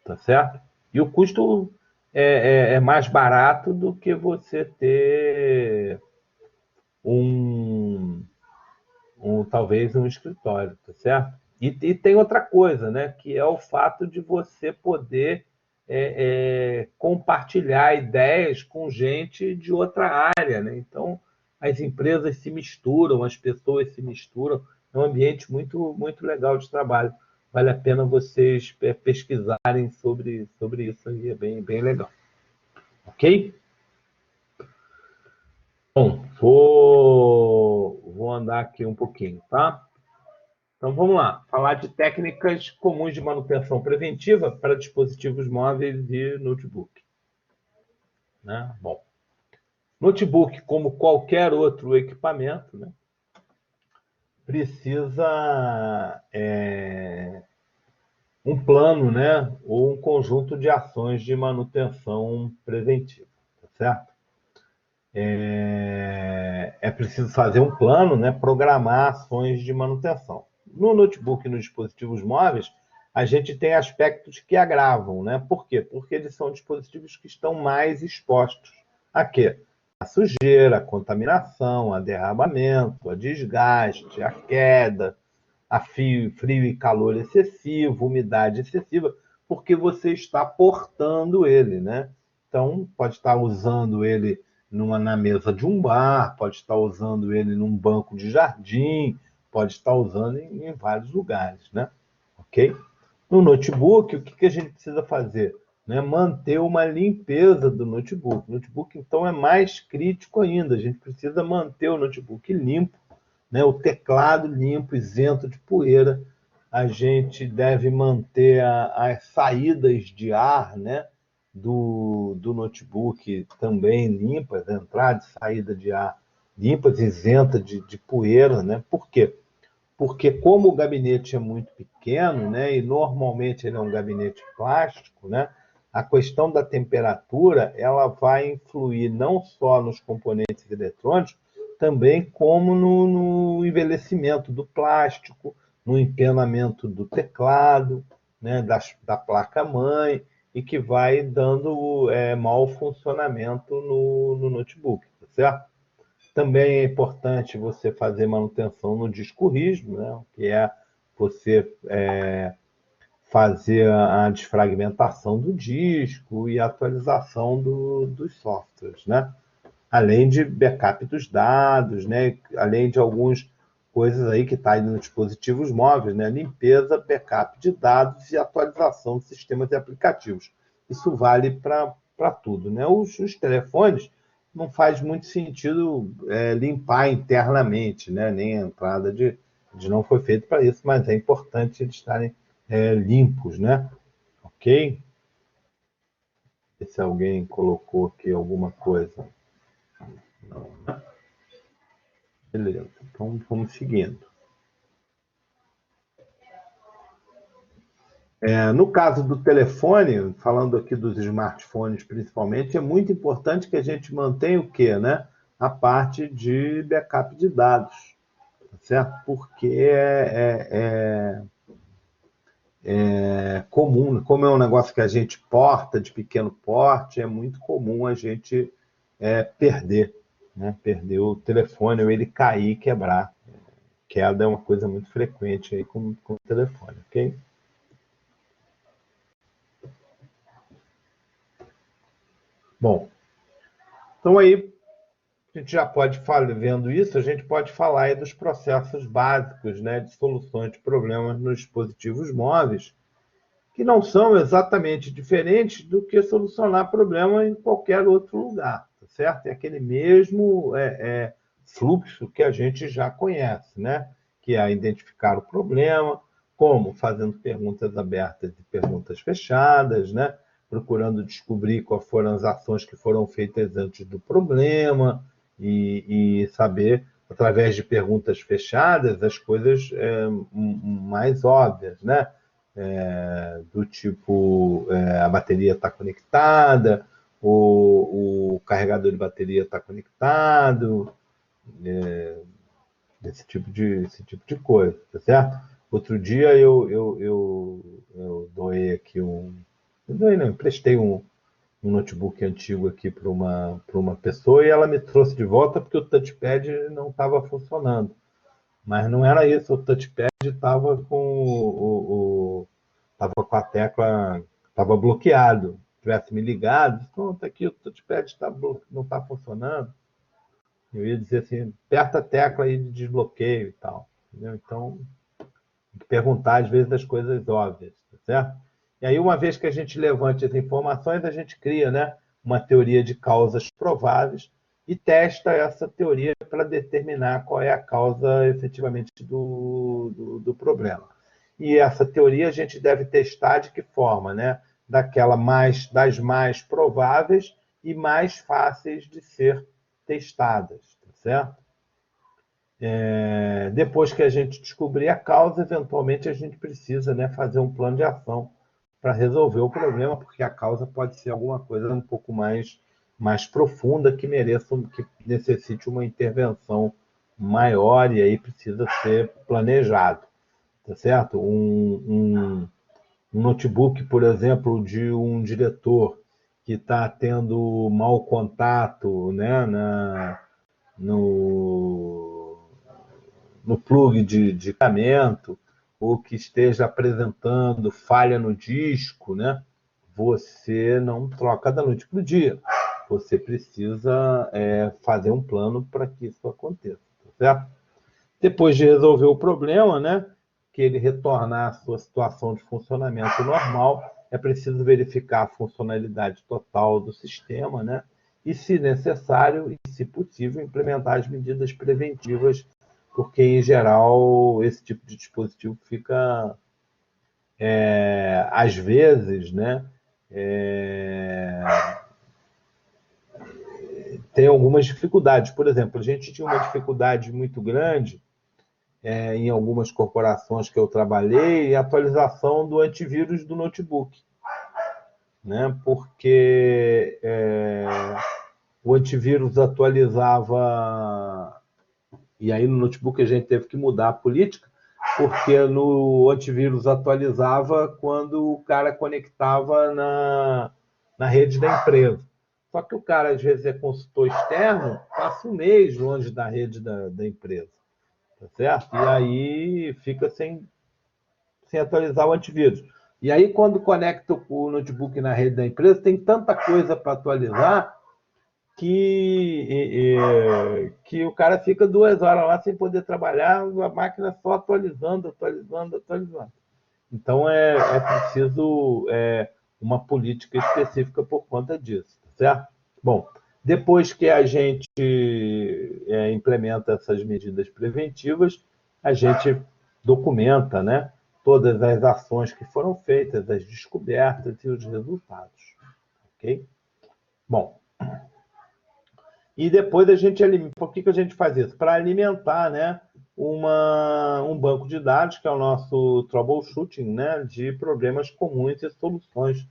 tá certo? E o custo é mais barato do que você ter um, talvez um escritório, tá certo? E tem outra coisa, né? Que é o fato de você poder compartilhar ideias com gente de outra área, né? Então, as empresas se misturam, as pessoas se misturam, é um ambiente muito, muito legal de trabalho. vale a pena vocês pesquisarem sobre isso aí, é bem legal. Ok? Bom, vou andar aqui um pouquinho, tá? Então vamos lá, falar de técnicas comuns de manutenção preventiva para dispositivos móveis e notebook. Né? Bom, notebook, como qualquer outro equipamento, né, precisa um plano, né, ou um conjunto de ações de manutenção preventiva, tá certo? É preciso fazer um plano, né, programar ações de manutenção. No notebook e nos dispositivos móveis, a gente tem aspectos que agravam, né? Por quê? Porque eles são dispositivos que estão mais expostos a quê? A sujeira, a contaminação, a derramamento, a desgaste, a queda, a frio e calor excessivo, umidade excessiva, porque você está portando ele, né? Então, pode estar usando ele na mesa de um bar, pode estar usando ele num banco de jardim, pode estar usando em vários lugares, né? Ok? No notebook, o que a gente precisa fazer? Né? Manter uma limpeza do notebook. O notebook, então, é mais crítico ainda. A gente precisa manter o notebook limpo, né? O teclado limpo, isento de poeira. A gente deve manter as saídas de ar, né, do notebook também limpas, entrada e saída de ar limpas, isenta de poeira. Né? Por quê? Porque como o gabinete é muito pequeno, né, e normalmente ele é um gabinete plástico, né, a questão da temperatura ela vai influir não só nos componentes eletrônicos, também como no envelhecimento do plástico, no empenamento do teclado, né, da placa-mãe, e que vai dando mau funcionamento no notebook, tá certo? Também é importante você fazer manutenção no disco rígido, né? Que é você fazer a desfragmentação do disco e a atualização dos softwares, né? Além de backup dos dados, né? Além de algumas coisas aí que está aí nos dispositivos móveis, né? Limpeza, backup de dados e atualização de sistemas e aplicativos. Isso vale para tudo, né? Os telefones não faz muito sentido limpar internamente, né? Nem a entrada de não foi feito para isso, mas é importante eles estarem limpos, né? Ok? Se alguém colocou aqui alguma coisa. Beleza, então vamos seguindo. No caso do telefone, falando aqui dos smartphones principalmente, é muito importante que a gente mantenha o quê, né? A parte de backup de dados, tá certo? Porque é comum, como é um negócio que a gente porta de pequeno porte, é muito comum a gente perder, né? Perder o telefone ou ele cair e quebrar. Queda é uma coisa muito frequente aí com o telefone, ok? Bom, então aí a gente já pode vendo isso, a gente pode falar aí dos processos básicos, né, de soluções de problemas nos dispositivos móveis, que não são exatamente diferentes do que solucionar problema em qualquer outro lugar, tá certo? É aquele mesmo fluxo que a gente já conhece, né? Que é identificar o problema, como fazendo perguntas abertas e perguntas fechadas, né? Procurando descobrir quais foram as ações que foram feitas antes do problema e saber, através de perguntas fechadas, as coisas mais óbvias, né? Do tipo a bateria está conectada, o carregador de bateria está conectado, esse tipo de coisa, tá certo? Outro dia eu doei aqui eu doei, não, emprestei um notebook antigo aqui para uma pessoa e ela me trouxe de volta porque o touchpad não estava funcionando. Mas não era isso, o touchpad estava tava com a tecla, estava bloqueado. Se tivesse me ligado, então, tá aqui, o touchpad não está funcionando. Eu ia dizer assim, aperta a tecla aí de desbloqueio e tal. Entendeu? Então, perguntar, às vezes, das coisas óbvias, tá certo? E aí, uma vez que a gente levante as informações, a gente cria, né, uma teoria de causas prováveis e testa essa teoria para determinar qual é a causa efetivamente do problema. E essa teoria a gente deve testar de que forma, né? Das mais prováveis e mais fáceis de ser testadas, tá certo? Depois que a gente descobrir a causa, eventualmente a gente precisa, né, fazer um plano de ação para resolver o problema, porque a causa pode ser alguma coisa um pouco mais profunda que que necessite uma intervenção maior e aí precisa ser planejado, tá certo? Um notebook, por exemplo, de um diretor que está tendo mau contato, né, no, no plug de equipamento, ou que esteja apresentando falha no disco, né? Você não troca da noite para o dia. Você precisa fazer um plano para que isso aconteça, tá certo? Depois de resolver o problema, né, que ele retornar à sua situação de funcionamento normal, é preciso verificar a funcionalidade total do sistema, né, e, se necessário e se possível, implementar as medidas preventivas, porque, em geral, esse tipo de dispositivo fica, às vezes, né, tem algumas dificuldades. Por exemplo, a gente tinha uma dificuldade muito grande em algumas corporações que eu trabalhei, a atualização do antivírus do notebook, né? Porque o antivírus atualizava, e aí no notebook a gente teve que mudar a política, porque no antivírus atualizava quando o cara conectava na rede da empresa. Só que o cara, às vezes, é consultor externo, passa um mês longe da rede da empresa. Tá certo? E aí fica sem atualizar o antivírus. E aí, quando conecta o notebook na rede da empresa, tem tanta coisa para atualizar que o cara fica 2 horas lá sem poder trabalhar, a máquina só atualizando, atualizando, atualizando. Então, é preciso uma política específica por conta disso, tá certo? Bom, depois que a gente implementa essas medidas preventivas, a gente documenta, né, todas as ações que foram feitas, as descobertas e os resultados. Ok? Bom, e depois a gente alimenta. Por que a gente faz isso? Para alimentar, né, um banco de dados, que é o nosso troubleshooting, né, de problemas comuns e soluções.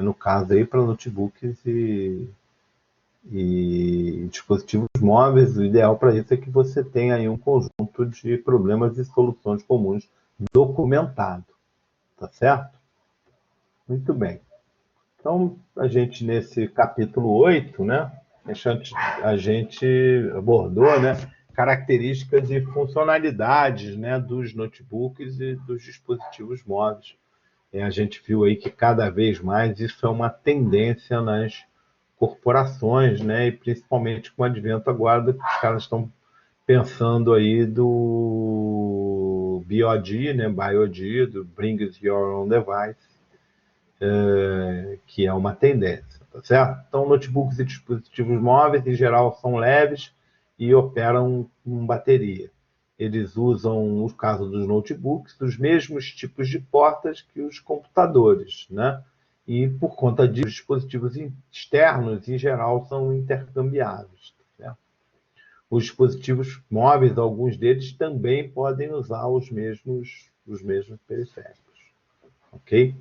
No caso aí, para notebooks e dispositivos móveis, o ideal para isso é que você tenha aí um conjunto de problemas e soluções comuns documentado. Tá certo? Muito bem. Então, a gente, nesse capítulo 8, né, a gente abordou, né, características e funcionalidades, né, dos notebooks e dos dispositivos móveis. A gente viu aí que cada vez mais isso é uma tendência nas corporações, né, e principalmente com o advento agora do que os caras estão pensando aí do BOD, né, BioD, do Bring Your Own Device, que é uma tendência, tá certo? Então, notebooks e dispositivos móveis, em geral, são leves e operam com bateria. Eles usam, no caso dos notebooks, os mesmos tipos de portas que os computadores, né? E, por conta disso, os dispositivos externos, em geral, são intercambiáveis. Tá certo? Os dispositivos móveis, alguns deles, também podem usar os mesmos periféricos. Ok?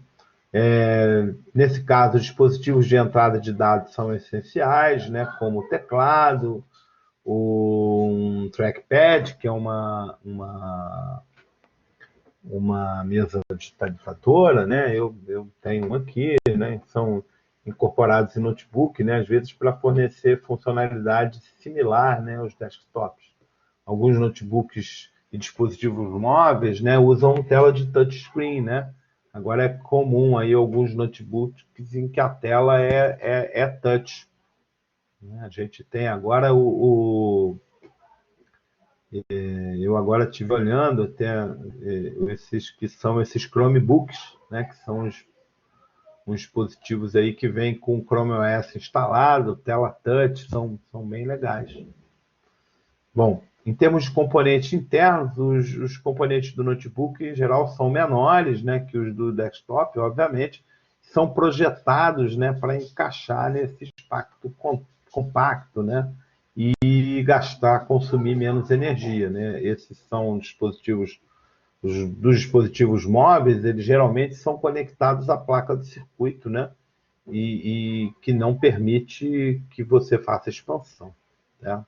Nesse caso, dispositivos de entrada de dados são essenciais, né, como o teclado, um trackpad, que é uma mesa digitalizadora, né? Eu tenho um aqui, né? São incorporados em notebook, né? Às vezes para fornecer funcionalidade similar, né, aos desktops. Alguns notebooks e dispositivos móveis, né, usam tela de touchscreen, né? Agora é comum aí alguns notebooks em que a tela é touch. A gente tem agora Eu agora estive olhando até esses que são esses Chromebooks, né, que são uns dispositivos aí que vêm com o Chrome OS instalado, tela touch, são bem legais. Bom, em termos de componentes internos, os componentes do notebook, em geral, são menores, né, que os do desktop, obviamente, são projetados, né, para encaixar nesse espaço compacto, né, e consumir menos energia, né. Esses são dispositivos, dos dispositivos móveis, eles geralmente são conectados à placa do circuito, né, e que não permite que você faça expansão, tá?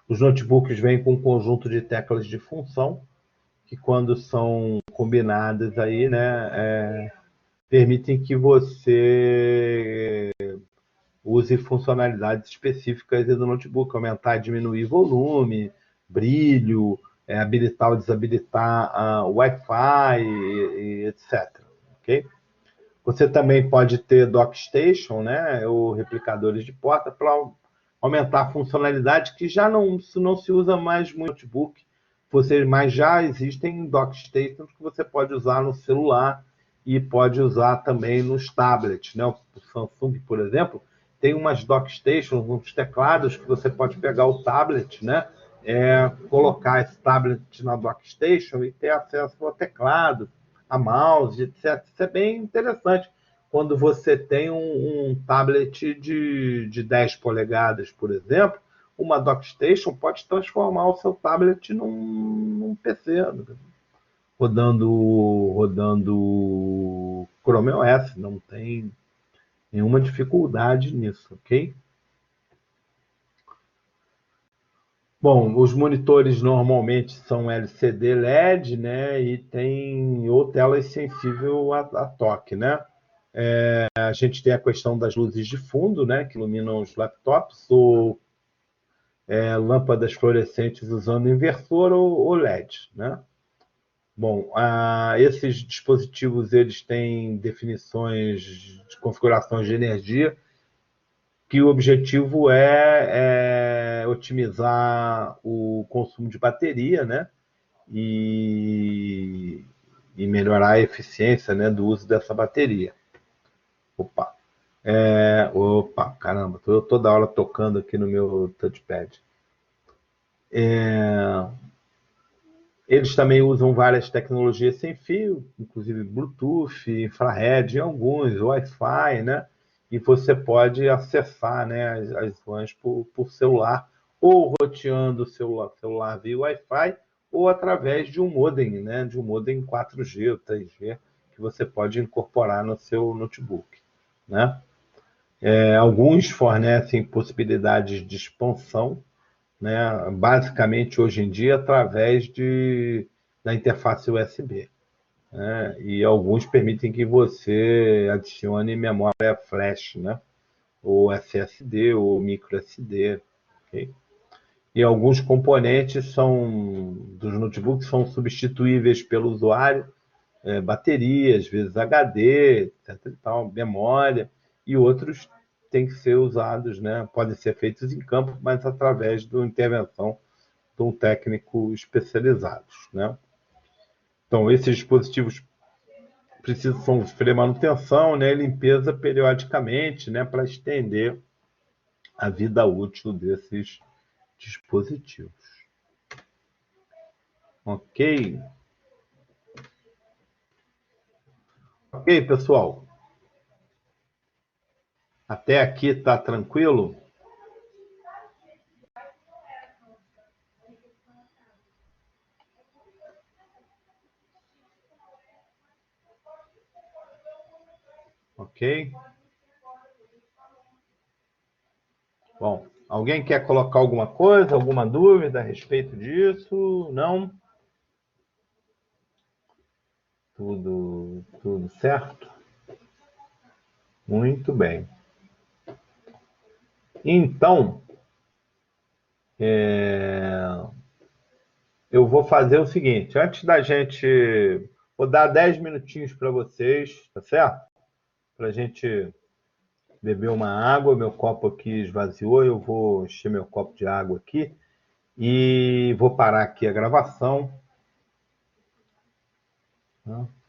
Os notebooks vêm com um conjunto de teclas de função, que quando são combinadas aí, né, permitem que você use funcionalidades específicas do notebook, aumentar e diminuir volume, brilho, habilitar ou desabilitar o Wi-Fi, etc. Okay? Você também pode ter DockStation, né, ou replicadores de porta para aumentar a funcionalidade que já não se usa mais no notebook, mas já existem DockStations que você pode usar no celular e pode usar também nos tablets, né? O Samsung, por exemplo, tem umas DockStations, uns teclados que você pode pegar o tablet, né? Colocar esse tablet na DockStation e ter acesso ao teclado, a mouse, etc. Isso é bem interessante. Quando você tem um tablet de 10 polegadas, por exemplo, uma DockStation pode transformar o seu tablet num PC, rodando Chrome OS. Não tem nenhuma dificuldade nisso, ok? Bom, os monitores normalmente são LCD LED, né? E tem ou telas sensível a toque, né? A gente tem a questão das luzes de fundo, né? Que iluminam os laptops, ou lâmpadas fluorescentes usando inversor ou LED, né? Bom, esses dispositivos eles têm definições de configurações de energia que o objetivo é otimizar o consumo de bateria, né? E, e melhorar a eficiência, né, do uso dessa bateria. Opa, caramba, estou toda hora tocando aqui no meu touchpad. Eles também usam várias tecnologias sem fio, inclusive Bluetooth, infrared, e alguns, Wi-Fi, né? E você pode acessar, né, as WANs por celular, ou roteando o celular via Wi-Fi, ou através de um modem, né, de um modem 4G ou 3G, que você pode incorporar no seu notebook, né? Alguns fornecem possibilidades de expansão, né, basicamente hoje em dia através da interface USB, né, e alguns permitem que você adicione memória flash, né, ou SSD ou micro SD, okay? E alguns componentes dos notebooks são substituíveis pelo usuário, baterias, vezes HD, etc. E tal, memória, e outros têm que ser usados, né? Podem ser feitos em campo, mas através da intervenção de um técnico especializado, né? Então, esses dispositivos precisam sofrer manutenção, né, e limpeza periodicamente, né, para estender a vida útil desses dispositivos. Ok? Ok, pessoal? Até aqui está tranquilo? Ok? Bom, alguém quer colocar alguma coisa, alguma dúvida a respeito disso? Não? Tudo certo? Muito bem. Então, eu vou fazer o seguinte, antes da gente... Vou dar 10 minutinhos para vocês, tá certo? Para a gente beber uma água, meu copo aqui esvaziou, eu vou encher meu copo de água aqui. E vou parar aqui a gravação.